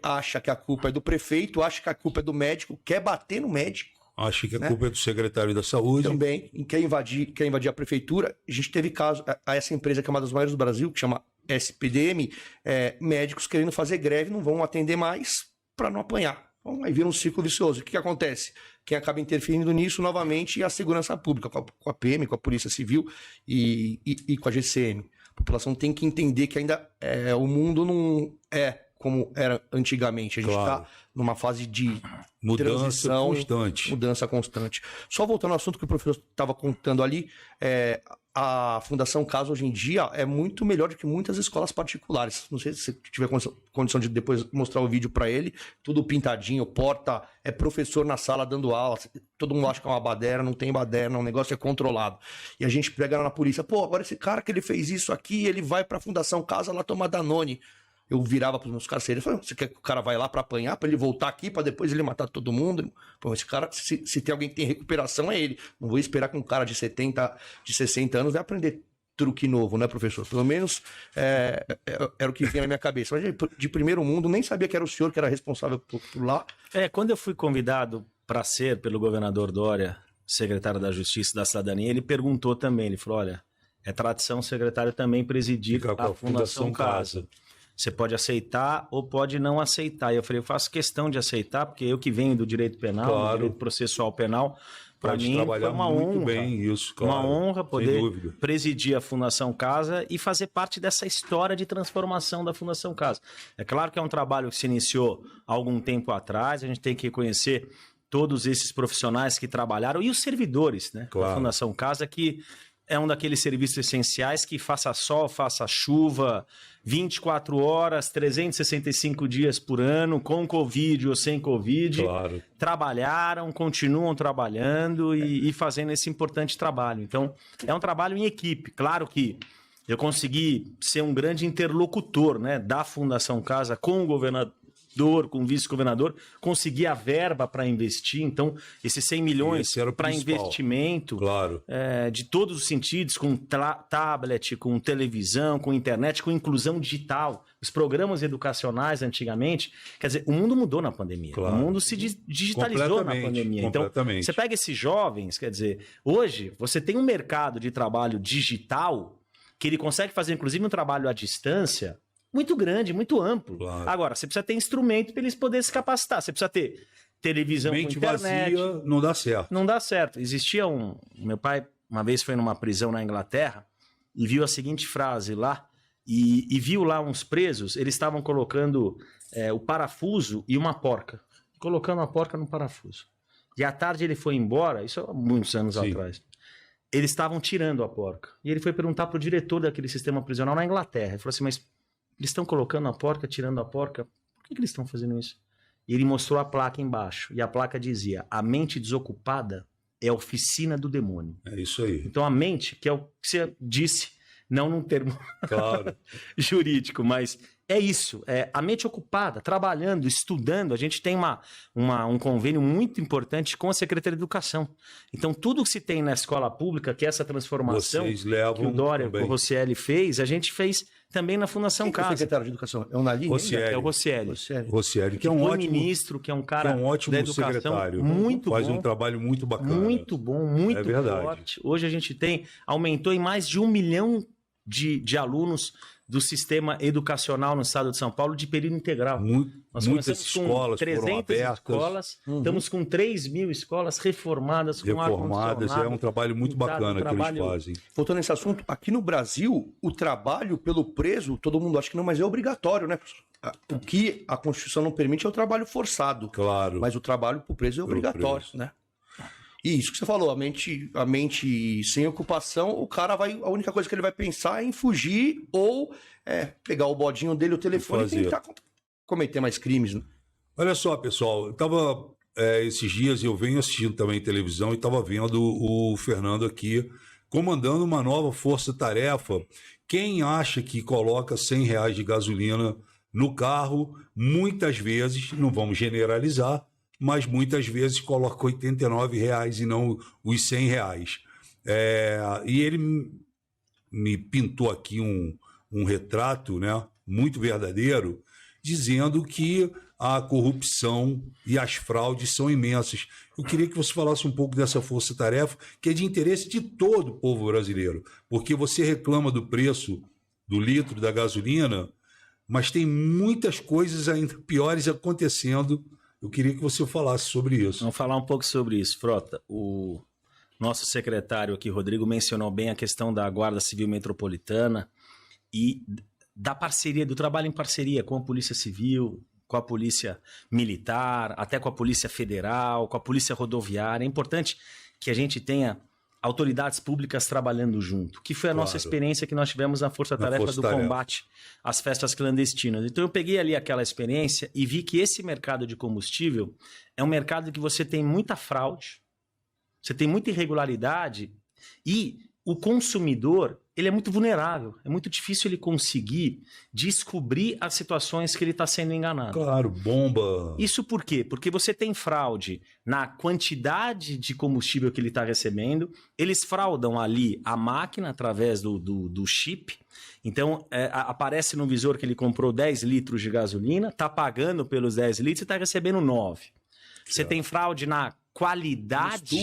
acha que a culpa é do prefeito, acha que a culpa é do médico, quer bater no médico. Acha que a culpa é do secretário da saúde. Também, quer invadir a prefeitura. A gente teve caso, a essa empresa que é uma das maiores do Brasil, que chama SPDM, médicos querendo fazer greve, não vão atender mais para não apanhar. Então, aí vira um ciclo vicioso. O que acontece? Quem acaba interferindo nisso novamente é a segurança pública, com a PM, com a Polícia Civil e com a GCM. A população tem que entender que ainda o mundo não é como era antigamente. A gente está numa fase de mudança constante. Só voltando ao assunto que o professor estava contando ali, a Fundação Casa hoje em dia é muito melhor do que muitas escolas particulares. Não sei se você tiver condição de depois mostrar o vídeo para ele, tudo pintadinho, porta, professor na sala dando aula, todo mundo acha que é uma baderna, não tem baderna, o negócio é controlado. E a gente pega lá na polícia, pô, agora esse cara que ele fez isso aqui, ele vai para a Fundação Casa lá tomar Danone. Eu virava para os meus carceiros e falava, você quer que o cara vai lá para apanhar, para ele voltar aqui, para depois ele matar todo mundo? Pô, esse cara, se tem alguém que tem recuperação, é ele. Não vou esperar que um cara de 70, de 60 anos vai aprender truque novo, né, professor? Pelo menos era o que vinha na minha cabeça. Mas de primeiro mundo, nem sabia que era o senhor que era responsável por lá. Quando eu fui convidado para ser pelo governador Dória, secretário da Justiça e da Cidadania, ele perguntou também, ele falou, olha, é tradição o secretário também presidir a Fundação Casa. Você pode aceitar ou pode não aceitar. E eu falei, eu faço questão de aceitar, porque eu que venho do direito penal, do direito processual penal, para mim foi uma honra. Uma honra poder presidir a Fundação Casa e fazer parte dessa história de transformação da Fundação Casa. É claro que é um trabalho que se iniciou há algum tempo atrás, a gente tem que reconhecer todos esses profissionais que trabalharam e os servidores, né, da Fundação Casa, que é um daqueles serviços essenciais que faça sol, faça chuva, 24 horas, 365 dias por ano, com Covid ou sem Covid, trabalharam, continuam trabalhando e fazendo esse importante trabalho. Então, é um trabalho em equipe. Claro que eu consegui ser um grande interlocutor, né, da Fundação Casa com o governador, com o vice-governador, conseguir a verba para investir. Então, esses 100 milhões para investimento de todos os sentidos, com tablet, com televisão, com internet, com inclusão digital. Os programas educacionais antigamente, quer dizer, o mundo mudou na pandemia. O mundo se digitalizou na pandemia. Então, você pega esses jovens, quer dizer, hoje você tem um mercado de trabalho digital que ele consegue fazer, inclusive, um trabalho à distância muito grande, muito amplo. Agora, você precisa ter instrumento para eles poderem se capacitar. Você precisa ter televisão com internet. Vazia, não dá certo. Não dá certo. Existia meu pai, uma vez foi numa prisão na Inglaterra e viu a seguinte frase lá, e viu lá uns presos, eles estavam colocando o parafuso e uma porca. Colocando a porca no parafuso. E à tarde ele foi embora, isso há muitos anos atrás. Eles estavam tirando a porca. E ele foi perguntar para o diretor daquele sistema prisional na Inglaterra. Ele falou assim, mas eles estão colocando a porca, tirando a porca. Por que eles estão fazendo isso? E ele mostrou a placa embaixo. E a placa dizia, a mente desocupada é a oficina do demônio. É isso aí. Então a mente, que é o que você disse, não num termo jurídico, mas é isso, a mente ocupada, trabalhando, estudando. A gente tem um convênio muito importante com a Secretaria de Educação. Então, tudo que se tem na escola pública, que é essa transformação Vocês levam que o Dória, também. o Rocieli fez, a gente fez também na Fundação Quem que é o Casa. secretário de Educação? É o Nali? Rocieli. É o Rocieli. Rocieli, que é Que um foi ótimo, ministro, que é um cara que é um ótimo da educação secretário. muito Faz bom. um trabalho muito bacana. Muito bom, muito É verdade. forte. Hoje a gente aumentou em mais de 1 milhão de alunos do sistema educacional no estado de São Paulo de período integral. Nós Muitas começamos com escolas foram 300 abertas. escolas, estamos com 3.000 escolas reformadas com Reformadas, é um trabalho muito bacana que eles fazem. Voltando nesse assunto, aqui no Brasil, o trabalho pelo preso, todo mundo acha que não, mas é obrigatório, né? O que a Constituição não permite é o trabalho forçado. Claro. Mas o trabalho pro preso é obrigatório, né? E isso que você falou, a mente sem ocupação, o cara a única coisa que ele vai pensar é em fugir ou pegar o bodinho dele, o telefone e tentar cometer mais crimes. Né? Olha só, pessoal, eu tava esses dias, eu venho assistindo também televisão e estava vendo o Fernando aqui comandando uma nova força-tarefa. Quem acha que coloca R$100 de gasolina no carro, muitas vezes, não vamos generalizar, mas muitas vezes coloca R$89 e não os R$100. E ele me pintou aqui um retrato, né, muito verdadeiro, dizendo que a corrupção e as fraudes são imensas. Eu queria que você falasse um pouco dessa força-tarefa, que é de interesse de todo o povo brasileiro, porque você reclama do preço do litro da gasolina, mas tem muitas coisas ainda piores acontecendo. Eu queria que você falasse sobre isso. Vamos falar um pouco sobre isso, Frota. O nosso secretário aqui, Rodrigo, mencionou bem a questão da Guarda Civil Metropolitana e da parceria, do trabalho em parceria com a Polícia Civil, com a Polícia Militar, até com a Polícia Federal, com a Polícia Rodoviária. É importante que a gente tenha autoridades públicas trabalhando junto, que foi a nossa experiência que nós tivemos na Força-Tarefa do combate às festas clandestinas. Então eu peguei ali aquela experiência e vi que esse mercado de combustível é um mercado que você tem muita fraude, você tem muita irregularidade e o consumidor, ele é muito vulnerável, é muito difícil ele conseguir descobrir as situações que ele está sendo enganado. Claro, bomba. Isso por quê? Porque você tem fraude na quantidade de combustível que ele está recebendo, eles fraudam ali a máquina através do chip, então aparece no visor que ele comprou 10 litros de gasolina, está pagando pelos 10 litros e está recebendo 9. Você tem fraude na qualidade,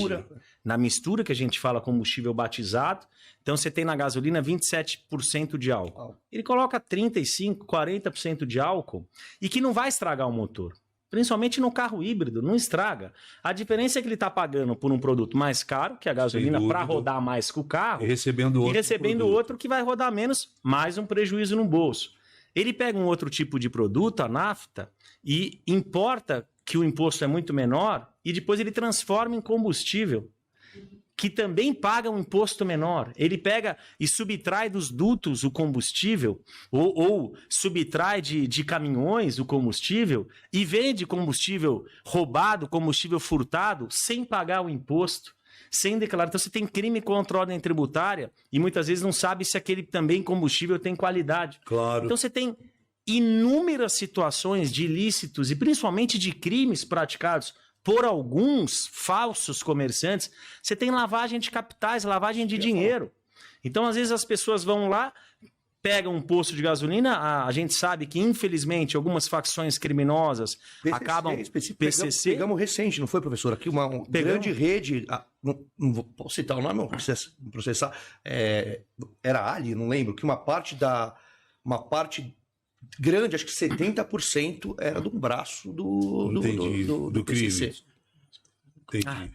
na mistura, que a gente fala combustível batizado. Então você tem na gasolina 27% de álcool. Ele coloca 35%, 40% de álcool e que não vai estragar o motor. Principalmente no carro híbrido, não estraga. A diferença é que ele está pagando por um produto mais caro, que é a gasolina, para rodar mais com o carro, e recebendo outro que vai rodar menos, mais um prejuízo no bolso. Ele pega um outro tipo de produto, a nafta, e importa que o imposto é muito menor, e depois ele transforma em combustível, que também paga um imposto menor. Ele pega e subtrai dos dutos o combustível, ou subtrai de caminhões o combustível, e vende combustível roubado, combustível furtado, sem pagar o imposto, sem declarar. Então você tem crime contra a ordem tributária, e muitas vezes não sabe se aquele também combustível tem qualidade. Claro. Então você tem inúmeras situações de ilícitos e principalmente de crimes praticados por alguns falsos comerciantes. Você tem lavagem de capitais, lavagem de dinheiro. Então, às vezes, as pessoas vão lá, pegam um posto de gasolina, a gente sabe que, infelizmente, algumas facções criminosas acabam... PCC. Pegamos recente, não foi, professor? Aqui uma grande rede, não vou citar o nome, não processar, era Ali, não lembro, que uma parte grande, acho que 70% era do braço do crime. PCC. Entendi.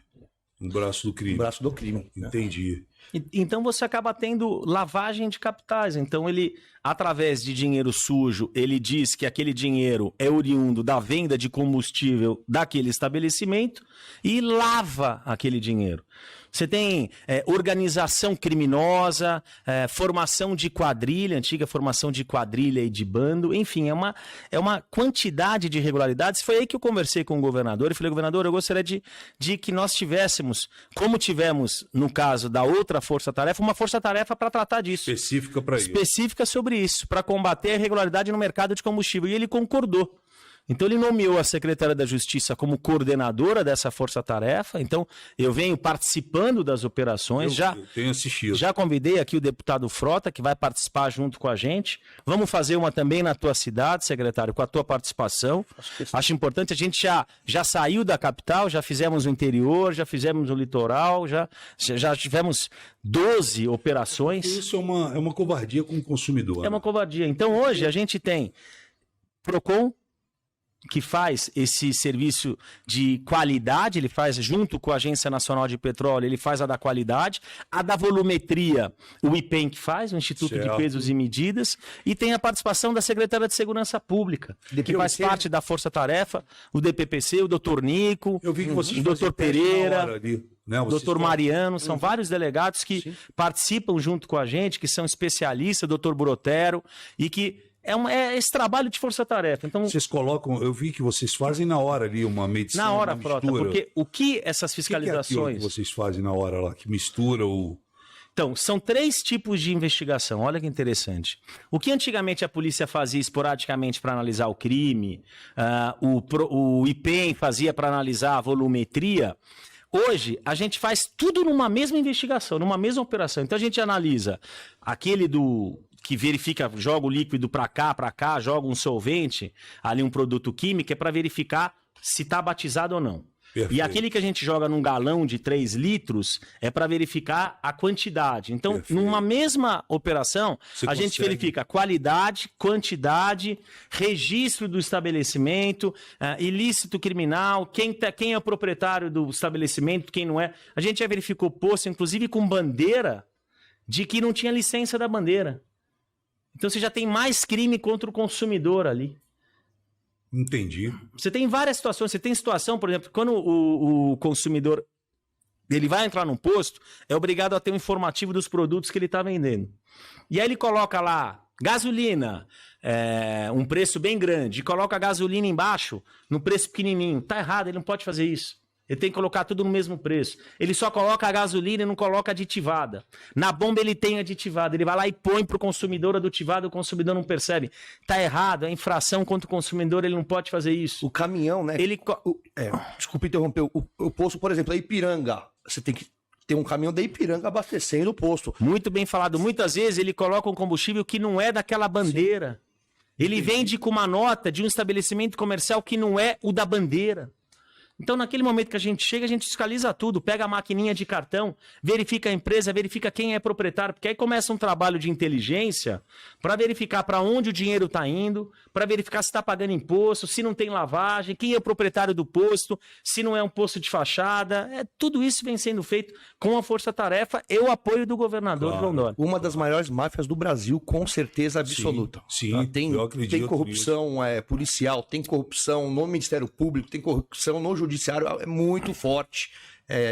Um braço do crime. Um braço do crime. Entendi. Então você acaba tendo lavagem de capitais. Então ele, através de dinheiro sujo, ele diz que aquele dinheiro é oriundo da venda de combustível daquele estabelecimento e lava aquele dinheiro. Você tem organização criminosa, formação de quadrilha, antiga formação de quadrilha e de bando, enfim, é uma quantidade de irregularidades. Foi aí que eu conversei com o governador e falei, governador, eu gostaria de que nós tivéssemos, como tivemos no caso da outra outra força-tarefa, uma força-tarefa para tratar disso. Específica para isso. Específica sobre isso, para combater a irregularidade no mercado de combustível. E ele concordou. Então ele nomeou a secretária da Justiça como coordenadora dessa força-tarefa. Então eu venho participando das operações. Eu tenho assistido. Já convidei aqui o deputado Frota, que vai participar junto com a gente. Vamos fazer uma também na tua cidade, secretário, com a tua participação. Acho importante, a gente já saiu da capital, já fizemos o interior, já fizemos o litoral, já tivemos 12 operações. Isso é uma covardia com o consumidor. É uma covardia. Então hoje a gente tem Procon, que faz esse serviço de qualidade, ele faz junto com a Agência Nacional de Petróleo, ele faz a da qualidade, a da volumetria, o IPEM que faz, o Instituto de Pesos e Medidas, e tem a participação da Secretaria de Segurança Pública, que faz parte da Força Tarefa, o DPPC, o Dr. Nico, Eu vi que vocês o Dr. Pereira, né? o Dr. Mariano, são vários delegados que participam junto com a gente, que são especialistas, Dr. Brotero, e que é esse trabalho de força-tarefa. Então, vocês colocam, eu vi que vocês fazem na hora ali uma medição. na hora, uma Frota, mistura. porque o que essas O que é fiscalizações... aquilo que vocês fazem na hora lá, que mistura o... Então, são 3 tipos de investigação, olha que interessante. O que antigamente a polícia fazia esporadicamente para analisar o crime, o IPEM fazia para analisar a volumetria, hoje a gente faz tudo numa mesma investigação, numa mesma operação. Então a gente analisa aquele que verifica, joga o líquido para cá, joga um solvente, ali um produto químico, é para verificar se está batizado ou não. Perfeito. E aquele que a gente joga num galão de 3 litros é para verificar a quantidade. Então, Perfeito. numa mesma operação, Você a gente consegue. verifica qualidade, quantidade, registro do estabelecimento, ilícito criminal, quem é o proprietário do estabelecimento, quem não é. A gente já verificou posto, inclusive com bandeira, de que não tinha licença da bandeira. Então você já tem mais crime contra o consumidor ali. Entendi. Você tem várias situações. Você tem situação, por exemplo, quando o consumidor ele vai entrar num posto, é obrigado a ter um informativo dos produtos que ele está vendendo. E aí ele coloca lá gasolina, um preço bem grande, e coloca a gasolina embaixo, no preço pequenininho. Tá errado, ele não pode fazer isso. Ele tem que colocar tudo no mesmo preço. Ele só coloca a gasolina e não coloca aditivada. Na bomba ele tem aditivada. Ele vai lá e põe para o consumidor aditivada, o consumidor não percebe. Tá errado, é infração contra o consumidor, ele não pode fazer isso. O caminhão, né? Desculpa interromper. O posto, por exemplo, é Ipiranga. Você tem que ter um caminhão da Ipiranga abastecendo o posto. Muito bem falado. Muitas vezes ele coloca um combustível que não é daquela bandeira. Sim. Ele vende com uma nota de um estabelecimento comercial que não é o da bandeira. Então, naquele momento que a gente chega, a gente fiscaliza tudo, pega a maquininha de cartão, verifica a empresa, verifica quem é proprietário, porque aí começa um trabalho de inteligência para verificar para onde o dinheiro está indo, para verificar se está pagando imposto, se não tem lavagem, quem é o proprietário do posto, se não é um posto de fachada. Tudo isso vem sendo feito com a força-tarefa e o apoio do governador João Dória. Uma das maiores máfias do Brasil, com certeza absoluta. Sim, eu acredito. Tem corrupção policial, tem corrupção no Ministério Público, tem corrupção no Judiciário, é muito forte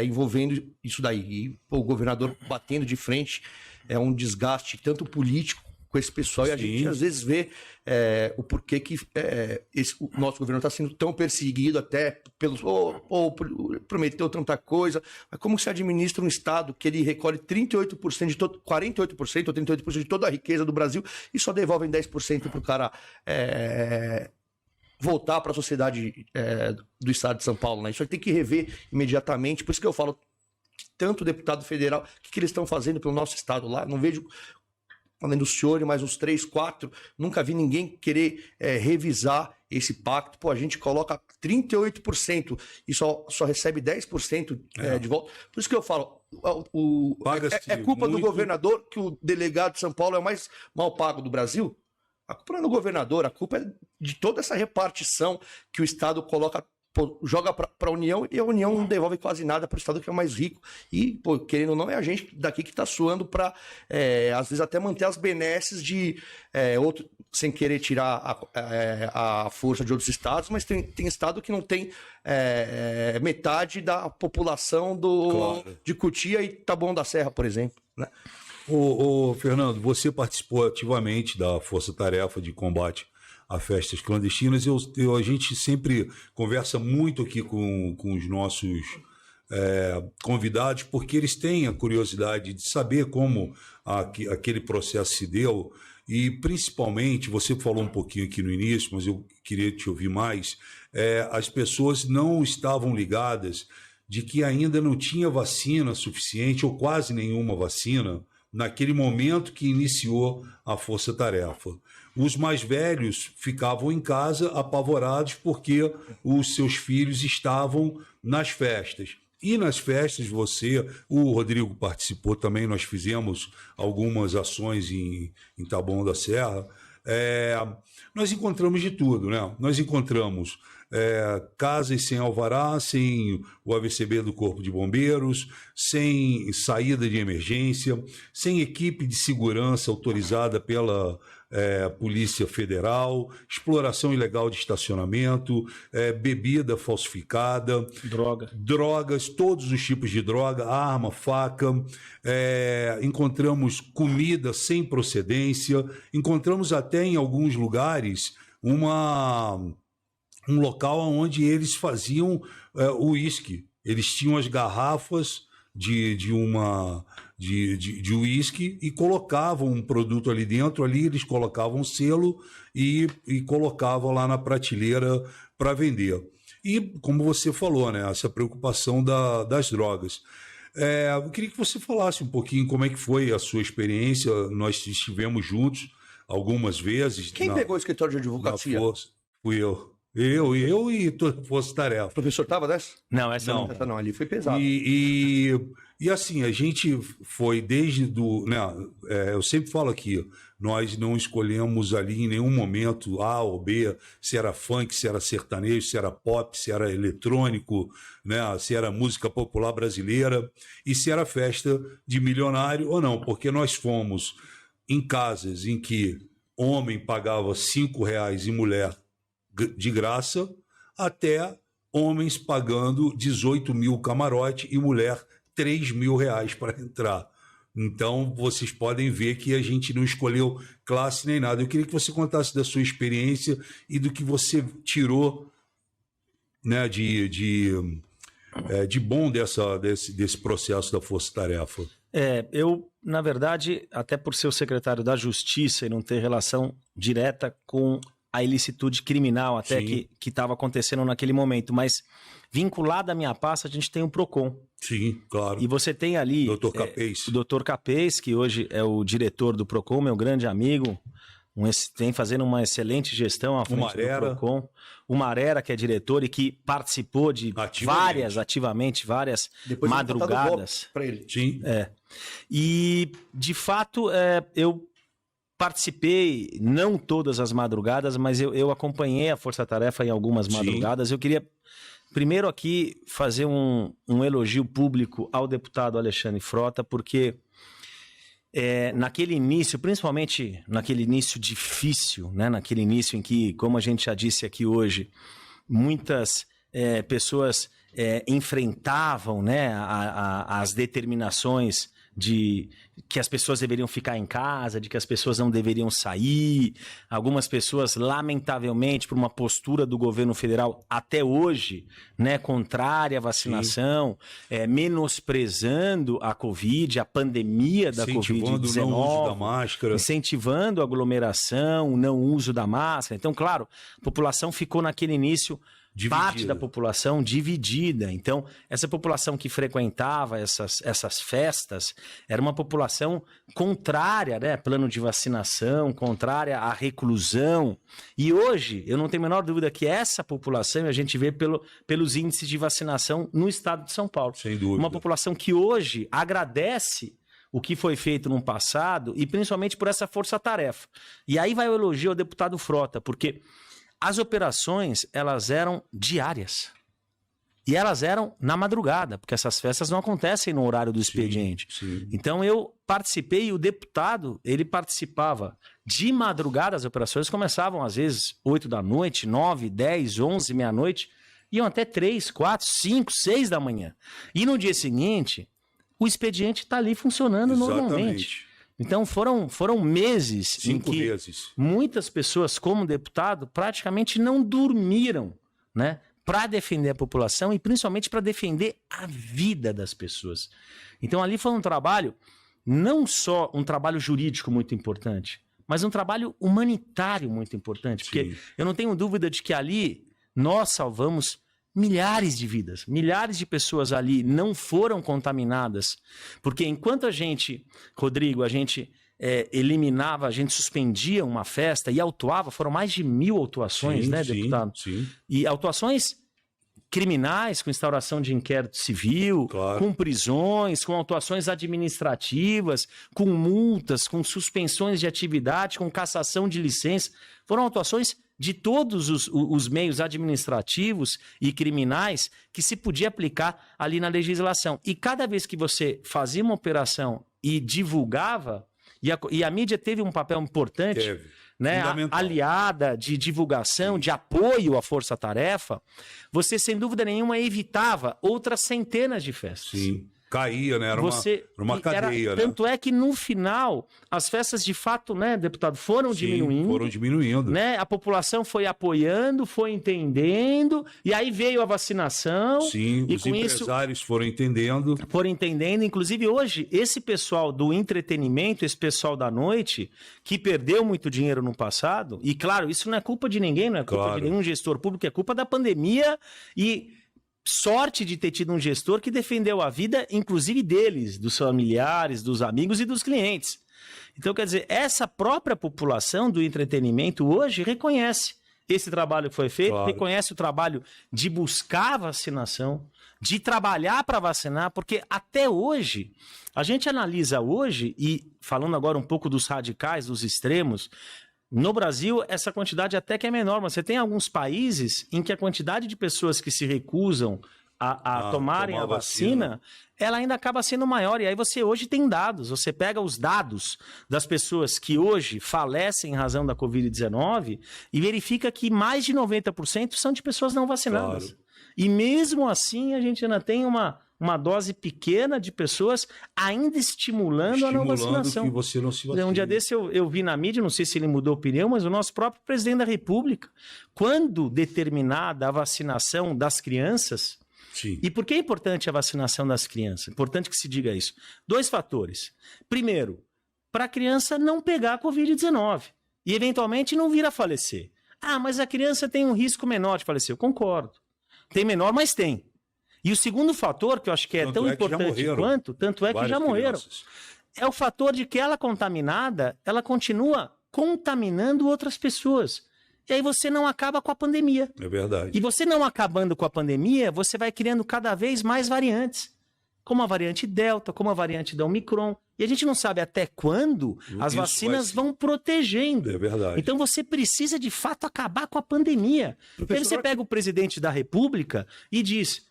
envolvendo isso daí. E o governador batendo de frente é um desgaste tanto político com esse pessoal. Sim. E a gente às vezes vê o porquê que o nosso governo está sendo tão perseguido até pelos... prometeu tanta coisa. Mas como se administra um Estado que ele recolhe 38% de 48% ou 38% de toda a riqueza do Brasil e só devolvem 10% para o cara... voltar para a sociedade do Estado de São Paulo, né? Isso aí tem que rever imediatamente. Por isso que eu falo, tanto o deputado federal, o que eles estão fazendo pelo nosso Estado lá, não vejo, além do senhor e mais uns 3, 4, nunca vi ninguém querer revisar esse pacto. Pô, a gente coloca 38% e só recebe 10% de volta. Por isso que eu falo, é culpa do governador que o delegado de São Paulo é o mais mal pago do Brasil? A culpa não é do governador, a culpa é de toda essa repartição que o Estado joga para a União e a União não devolve quase nada para o Estado que é o mais rico. E, querendo ou não, é a gente daqui que está suando para, às vezes, até manter as benesses de outro, sem querer tirar a força de outros estados, mas tem estado que não tem metade da população de Cotia e Taboão da Serra, por exemplo, né? Fernando, você participou ativamente da Força Tarefa de combate a festas clandestinas. A gente sempre conversa muito aqui com os nossos convidados, porque eles têm a curiosidade de saber como aquele processo se deu. E, principalmente, você falou um pouquinho aqui no início, mas eu queria te ouvir mais, as pessoas não estavam ligadas de que ainda não tinha vacina suficiente, ou quase nenhuma vacina, naquele momento que iniciou a força-tarefa. Os mais velhos ficavam em casa apavorados porque os seus filhos estavam nas festas. E nas festas o Rodrigo participou também, nós fizemos algumas ações em Taboão da Serra, nós encontramos de tudo, né? Nós encontramos casas sem alvará, sem o AVCB do Corpo de Bombeiros, sem saída de emergência, sem equipe de segurança autorizada pela Polícia Federal, exploração ilegal de estacionamento, bebida falsificada, drogas, todos os tipos de droga, arma, faca, encontramos comida sem procedência, encontramos até em alguns lugares um local onde eles faziam uísque. Eles tinham as garrafas de uísque e colocavam um produto ali dentro, ali eles colocavam um selo e colocavam lá na prateleira para vender. E, como você falou, né, essa preocupação das drogas. Eu queria que você falasse um pouquinho como é que foi a sua experiência. Nós estivemos juntos algumas vezes. Quem pegou o escritório de advocacia? Fui eu. Eu e toda Força Tarefa. O professor estava dessa? Não, essa não. Essa não, ali foi pesado. E assim, a gente foi desde eu sempre falo aqui, nós não escolhemos ali em nenhum momento A ou B, se era funk, se era sertanejo, se era pop, se era eletrônico, né, se era música popular brasileira e se era festa de milionário ou não, porque nós fomos em casas em que homem pagava R$5 e mulher de graça, até homens pagando 18 mil camarote e mulher R$3.000 para entrar. Então, vocês podem ver que a gente não escolheu classe nem nada. Eu queria que você contasse da sua experiência e do que você tirou, né, de bom desse processo da Força Tarefa. Eu, na verdade, até por ser o secretário da Justiça e não ter relação direta com a ilicitude criminal até que estava acontecendo naquele momento, mas vinculado à minha pasta, a gente tem o PROCON. Sim, claro. E você tem ali Dr. Capês. O Dr. Capês, que hoje é o diretor do PROCON, meu grande amigo, tem fazendo uma excelente gestão à frente do PROCON. O Marera, que é diretor e que participou de várias depois madrugadas. Para ele. Sim. E, de fato, eu participei, não todas as madrugadas, mas eu acompanhei a Força Tarefa em algumas madrugadas. Eu queria, primeiro aqui, fazer um elogio público ao deputado Alexandre Frota, porque naquele início, principalmente naquele início difícil, né? Naquele início em que, como a gente já disse aqui hoje, muitas pessoas enfrentavam, né, as determinações de que as pessoas deveriam ficar em casa, de que as pessoas não deveriam sair. Algumas pessoas, lamentavelmente, por uma postura do governo federal até hoje, né, contrária à vacinação, menosprezando a Covid, a pandemia da Covid-19. Incentivando o não uso da máscara. Incentivando a aglomeração, o não uso da máscara. Então, claro, a população ficou naquele início dividida. Parte da população dividida. Então, essa população que frequentava essas festas era uma população contrária, né? Plano de vacinação, contrária à reclusão. E hoje, eu não tenho a menor dúvida que essa população, a gente vê pelos índices de vacinação no estado de São Paulo. Sem dúvida. Uma população que hoje agradece o que foi feito no passado e principalmente por essa força-tarefa. E aí vai o elogio ao deputado Frota, porque as operações, elas eram diárias. E elas eram na madrugada, porque essas festas não acontecem no horário do expediente. Sim. Então eu participei e o deputado, ele participava de madrugada. As operações começavam às vezes 8 da noite, 9, 10, 11, meia-noite, iam até 3, 4, 5, 6 da manhã. E no dia seguinte, o expediente está ali funcionando normalmente. Então foram meses em que muitas pessoas, como deputado, praticamente não dormiram, né? para defender a população e principalmente para defender a vida das pessoas. Então ali foi um trabalho, não só um trabalho jurídico muito importante, mas um trabalho humanitário muito importante. Porque eu não tenho dúvida de que ali nós salvamos milhares de vidas. Milhares de pessoas ali não foram contaminadas. Porque enquanto a gente, Rodrigo, a gente eliminava, a gente suspendia uma festa e autuava, foram mais de 1000 autuações, né, deputado? Sim. E autuações criminais, com instauração de inquérito civil, Claro. com prisões, com autuações administrativas, com multas, com suspensões de atividade, com cassação de licença. Foram autuações de todos os meios administrativos e criminais que se podia aplicar ali na legislação. E cada vez que você fazia uma operação e divulgava, e a mídia teve um papel importante, né, aliada de divulgação, de apoio à força-tarefa, você, sem dúvida nenhuma, evitava outras centenas de festas. Sim. Caía, né? Era uma cadeia, né? Tanto é que, no final, as festas, de fato, né, deputado, foram diminuindo. Foram diminuindo. Né? A população foi apoiando, foi entendendo, e aí veio a vacinação. Sim, e os com empresários foram entendendo. Foram entendendo. Inclusive, hoje, esse pessoal do entretenimento, esse pessoal da noite, que perdeu muito dinheiro no passado, e claro, isso não é culpa de ninguém, não é culpa de nenhum gestor público, é culpa da pandemia e sorte de ter tido um gestor que defendeu a vida, inclusive deles, dos familiares, dos amigos e dos clientes. Então, quer dizer, essa própria população do entretenimento hoje reconhece esse trabalho que foi feito, reconhece o trabalho de buscar a vacinação, de trabalhar para vacinar, porque até hoje, a gente analisa hoje, e falando agora um pouco dos radicais, dos extremos, no Brasil, essa quantidade até que é menor, mas você tem alguns países em que a quantidade de pessoas que se recusam a tomarem a vacina, ela ainda acaba sendo maior. E aí você hoje tem dados, você pega os dados das pessoas que hoje falecem em razão da Covid-19 e verifica que mais de 90% são de pessoas não vacinadas. Claro. E mesmo assim, a gente ainda tem uma dose pequena de pessoas ainda estimulando a não vacinação. Que você não se vacina. Um dia desse eu vi na mídia, não sei se ele mudou a opinião, mas o nosso próprio presidente da República, quando determinada a vacinação das crianças. Sim. E por que é importante a vacinação das crianças? Importante que se diga isso. 2 fatores. Primeiro, para a criança não pegar a Covid-19 e eventualmente não vir a falecer. Ah, mas a criança tem um risco menor de falecer. Eu concordo. Tem menor, mas tem. E o segundo fator, que eu acho que é tão importante quanto, tanto é que já morreram, é o fator de que ela contaminada, ela continua contaminando outras pessoas. E aí você não acaba com a pandemia. É verdade. E você não acabando com a pandemia, você vai criando cada vez mais variantes. Como a variante Delta, como a variante da Omicron. E a gente não sabe até quando as vacinas vão protegendo. É verdade. Então você precisa, de fato, acabar com a pandemia. Aí você pega o presidente da República e diz...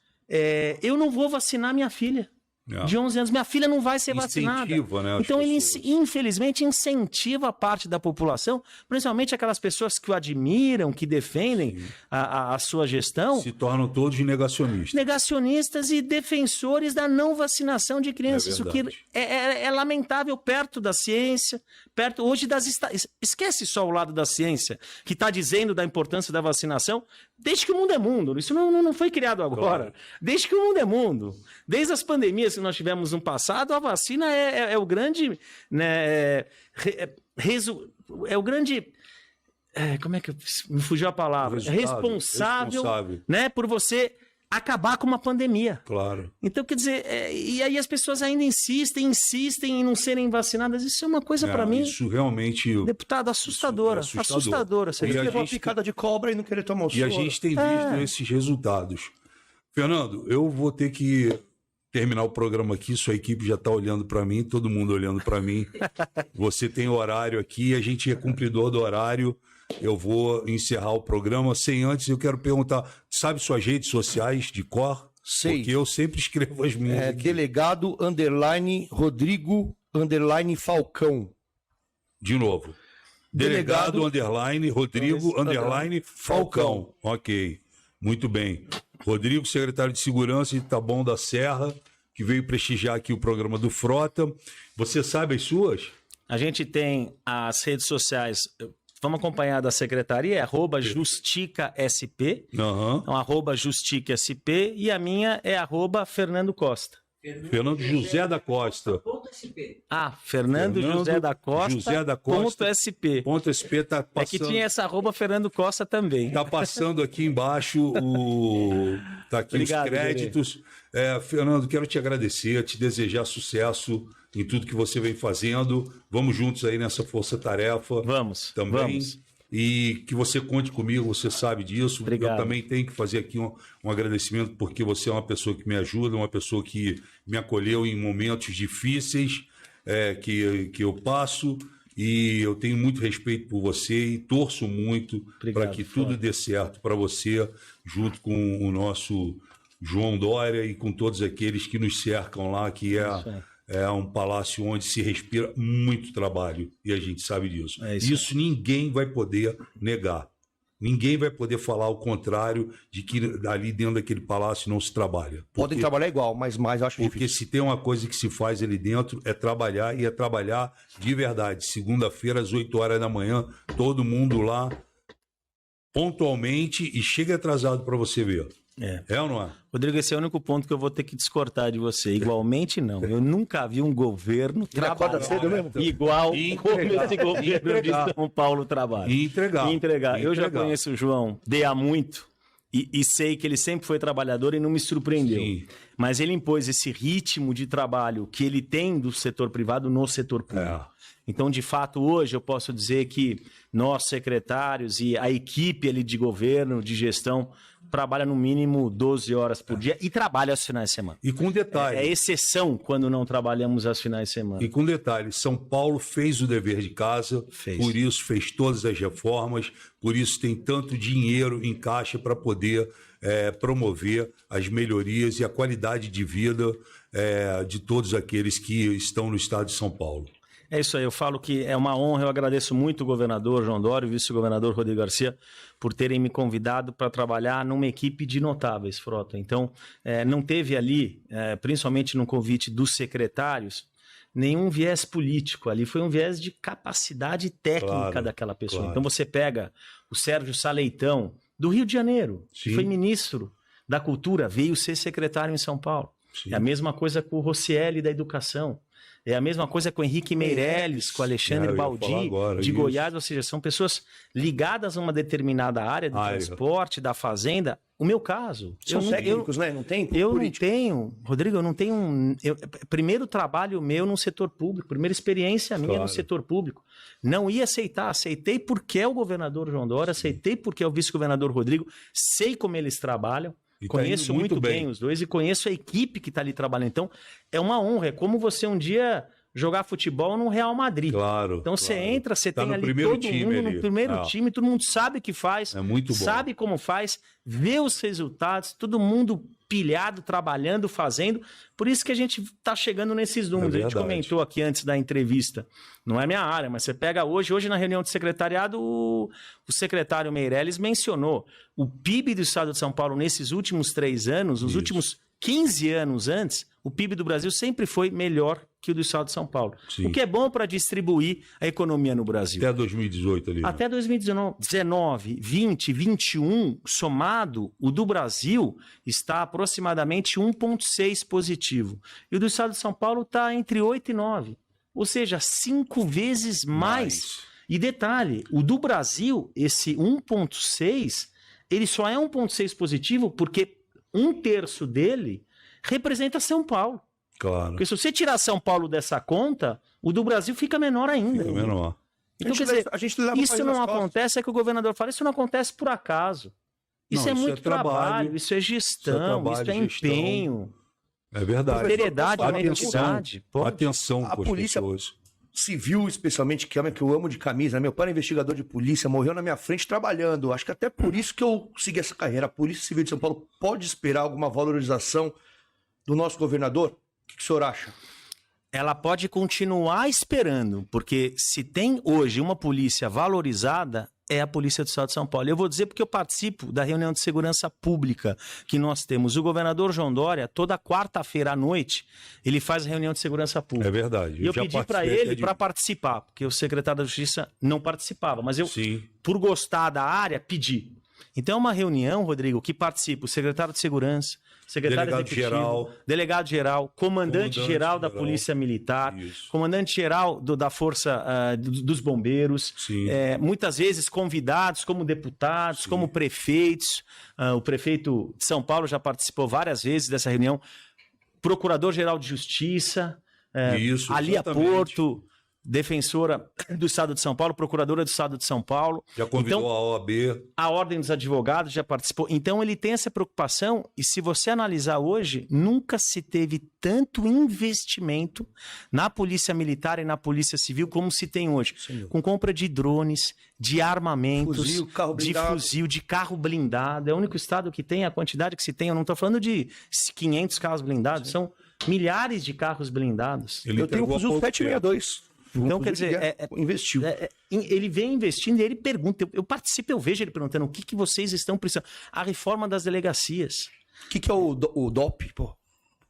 eu não vou vacinar minha filha de 11 anos. Minha filha não vai ser vacinada. Né, então ele, infelizmente, incentiva a parte da população, principalmente aquelas pessoas que o admiram, que defendem a sua gestão. Se tornam todos negacionistas. Negacionistas e defensores da não vacinação de crianças. Isso que é lamentável perto da ciência, perto hoje das... Esquece só o lado da ciência, que está dizendo da importância da vacinação, desde que o mundo é mundo. Isso não foi criado agora. Claro. Desde que o mundo é mundo. Desde as pandemias que nós tivemos no passado, a vacina é o grande... Né, é o grande... como é que... Me fugiu a palavra. Responsável. Né, por você acabar com uma pandemia. Claro. Então, quer dizer, e aí as pessoas ainda insistem em não serem vacinadas. Isso é uma coisa, para mim... Isso realmente... Deputado, assustadora. Assustadora. Você levou uma picada de cobra e não querer tomar o soro. E a gente tem visto esses resultados. Fernando, eu vou ter que terminar o programa aqui, sua equipe já está olhando para mim, todo mundo olhando para mim. Você tem horário aqui, a gente é cumpridor do horário. Eu vou encerrar o programa. Sem antes, eu quero perguntar, sabe suas redes sociais de cor? Sei. Porque eu sempre escrevo as minhas aqui. Delegado Rodrigo Falcão. De novo. Delegado Rodrigo Falcão. Ok, muito bem. Rodrigo, secretário de Segurança de Taboão da Serra, que veio prestigiar aqui o programa do Frota. Você sabe as suas? A gente tem as redes sociais vamos acompanhar da secretaria, é @justicasp, então @justicasp, e a minha é @Fernando Costa. Fernando José da Costa. Fernando José da Costa. José da Costa. .sp. .sp tá passando. É que tinha essa @Fernando Costa também. Tá passando aqui embaixo tá aqui Obrigado, os créditos. Fernando, quero te agradecer, te desejar sucesso em tudo que você vem fazendo. Vamos juntos aí nessa força-tarefa. Vamos. Também. Vamos. E que você conte comigo, você sabe disso. Obrigado. Eu também tenho que fazer aqui um agradecimento, porque você é uma pessoa que me ajuda, uma pessoa que me acolheu em momentos difíceis que eu passo. E eu tenho muito respeito por você e torço muito para que tudo dê certo para você, junto com o nosso João Dória e com todos aqueles que nos cercam lá, que é um palácio onde se respira muito trabalho, e a gente sabe disso. Isso ninguém vai poder negar. Ninguém vai poder falar o contrário de que ali dentro daquele palácio não se trabalha. Podem trabalhar igual, mas mais eu acho difícil. Porque se tem uma coisa que se faz ali dentro é trabalhar, e é trabalhar de verdade. Segunda-feira, às 8 horas da manhã, todo mundo lá pontualmente, e chega atrasado para você ver. É ou não é? Rodrigo, esse é o único ponto que eu vou ter que discordar de você. Igualmente, não. Eu nunca vi um governo trabalhar igual como esse governo de São Paulo trabalha. E entregar. Eu já conheço o João há muito e sei que ele sempre foi trabalhador e não me surpreendeu. Sim. Mas ele impôs esse ritmo de trabalho que ele tem do setor privado no setor público. Então, de fato, hoje eu posso dizer que nós, secretários e a equipe ali de governo, de gestão, trabalha no mínimo 12 horas por dia e trabalha aos finais de semana. E com detalhe. É exceção quando não trabalhamos aos finais de semana. E com detalhe, São Paulo fez o dever de casa, por isso fez todas as reformas, por isso tem tanto dinheiro em caixa para poder promover as melhorias e a qualidade de vida de todos aqueles que estão no estado de São Paulo. É isso aí, eu falo que é uma honra, eu agradeço muito o governador João Dória e o vice-governador Rodrigo Garcia por terem me convidado para trabalhar numa equipe de notáveis, Frota. Então, não teve ali, principalmente no convite dos secretários, nenhum viés político ali, foi um viés de capacidade técnica daquela pessoa. Claro. Então você pega o Sérgio Saleitão, do Rio de Janeiro, que foi ministro da Cultura, veio ser secretário em São Paulo. Sim. É a mesma coisa com o Rocieli da Educação. É a mesma coisa com o Henrique Meirelles, com o Alexandre Baldi, de Goiás, ou seja, são pessoas ligadas a uma determinada área do transporte, da fazenda. O meu caso... São técnicos, né? Não tem? Eu não tenho, Rodrigo, eu não tenho... primeiro trabalho meu no setor público, primeira experiência minha no setor público. Não ia aceitar, aceitei porque é o governador João Dória, aceitei porque é o vice-governador Rodrigo, sei como eles trabalham. E conheço tá muito bem os dois e conheço a equipe que está ali trabalhando. Então, é uma honra. É como você um dia jogar futebol no Real Madrid. Claro. Então, você entra, você tem ali todo mundo no primeiro time, todo mundo sabe o que faz, sabe como faz, vê os resultados, todo mundo pilhado, trabalhando, fazendo. Por isso que a gente está chegando nesses números. A gente comentou aqui antes da entrevista. Não é minha área, mas você pega hoje na reunião de secretariado, o secretário Meirelles mencionou o PIB do estado de São Paulo nesses últimos 3 anos, nos últimos 15 anos antes, o PIB do Brasil sempre foi melhor que o do estado de São Paulo. Sim. O que é bom para distribuir a economia no Brasil. Até 2018 ali. Até 2019, 20, 21, somado, o do Brasil está aproximadamente 1,6 positivo. E o do estado de São Paulo está entre 8 e 9. Ou seja, 5 vezes mais. E detalhe, o do Brasil, esse 1,6, ele só é 1,6 positivo porque 1/3 dele representa São Paulo. Claro. Porque se você tirar São Paulo dessa conta, o do Brasil fica menor ainda. Fica menor. Então, quer dizer, isso não acontece, é que o governador fala, isso não acontece por acaso. Isso é muito trabalho, isso é gestão, isso é empenho. É verdade. Seriedade, honestidade. Atenção a polícia civil, especialmente, que eu amo de camisa. Meu pai é investigador de polícia, morreu na minha frente trabalhando. Acho que até por isso que eu segui essa carreira. A Polícia Civil de São Paulo pode esperar alguma valorização do nosso governador? O que o senhor acha? Ela pode continuar esperando, porque se tem hoje uma polícia valorizada, é a Polícia do Estado de São Paulo. Eu vou dizer porque eu participo da reunião de segurança pública que nós temos. O governador João Dória, toda quarta-feira à noite, ele faz a reunião de segurança pública. É verdade. E eu já pedi para participei ele até de- para participar, porque o secretário da Justiça não participava. Mas eu, Sim. por gostar da área, pedi. Então é uma reunião, Rodrigo, que participa o secretário de Segurança, secretário Delegado-geral. executivo, delegado-geral, comandante-geral da Comandante-geral. Polícia Militar, Isso. comandante-geral da Força dos Bombeiros, Sim. muitas vezes convidados como deputados, como prefeitos. O prefeito de São Paulo já participou várias vezes dessa reunião. Procurador-geral de Justiça, Isso, Alia exatamente. Porto, defensora do Estado de São Paulo, procuradora do Estado de São Paulo. Já convidou Então, a OAB. a Ordem dos Advogados já participou. Então, ele tem essa preocupação, e se você analisar hoje, nunca se teve tanto investimento na Polícia Militar e na Polícia Civil como se tem hoje. Com compra de drones, de armamentos, Fuzil, carro de blindado. fuzil, de carro blindado. É o único estado que tem a quantidade que se tem. Eu não estou falando de 500 carros blindados, são milhares de carros blindados. Ele Eu tenho um entregou há fuzil pouco 762. Então, Um quer fuzil de dizer, guerra. Investiu. ele vem investindo e ele pergunta. Eu participo, eu vejo ele perguntando o que vocês estão precisando. A reforma das delegacias. O que é o DOP, pô?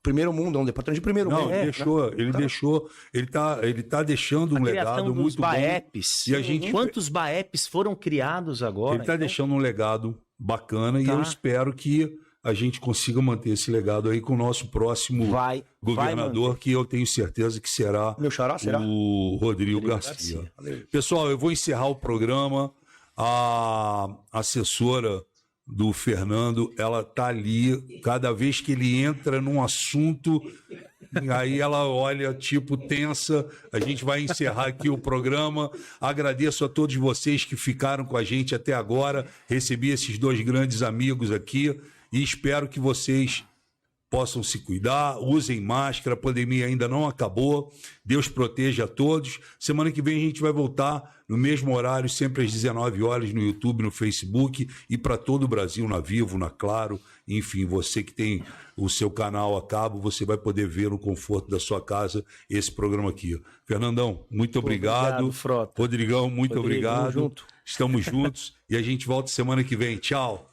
Primeiro mundo, é um departamento de primeiro Não, mundo. ele deixou, ele tá deixando A um criação legado dos muito bom. BAEPs. E a gente- Quantos BAEPs foram criados agora? Ele está deixando um legado bacana e Tá. eu espero que a gente consiga manter esse legado aí com o nosso próximo Vai governador, manter. que eu tenho certeza que será Meu xará, será? o Rodrigo Garcia. Pessoal, eu vou encerrar o programa. A assessora do Fernando, ela tá ali, cada vez que ele entra num assunto, aí ela olha, tipo, tensa. A gente vai encerrar aqui o programa. Agradeço a todos vocês que ficaram com a gente até agora. Recebi esses dois grandes amigos aqui e espero que vocês possam se cuidar, usem máscara, a pandemia ainda não acabou. Deus proteja a todos. Semana que vem a gente vai voltar no mesmo horário, sempre às 19 horas, no YouTube, no Facebook e para todo o Brasil, na Vivo, na Claro. Enfim, você que tem o seu canal a cabo, você vai poder ver no conforto da sua casa esse programa aqui. Fernandão, muito obrigado. obrigado, Frota. Rodrigão, muito Rodrigo, tamo obrigado. junto. Estamos juntos e a gente volta semana que vem. Tchau.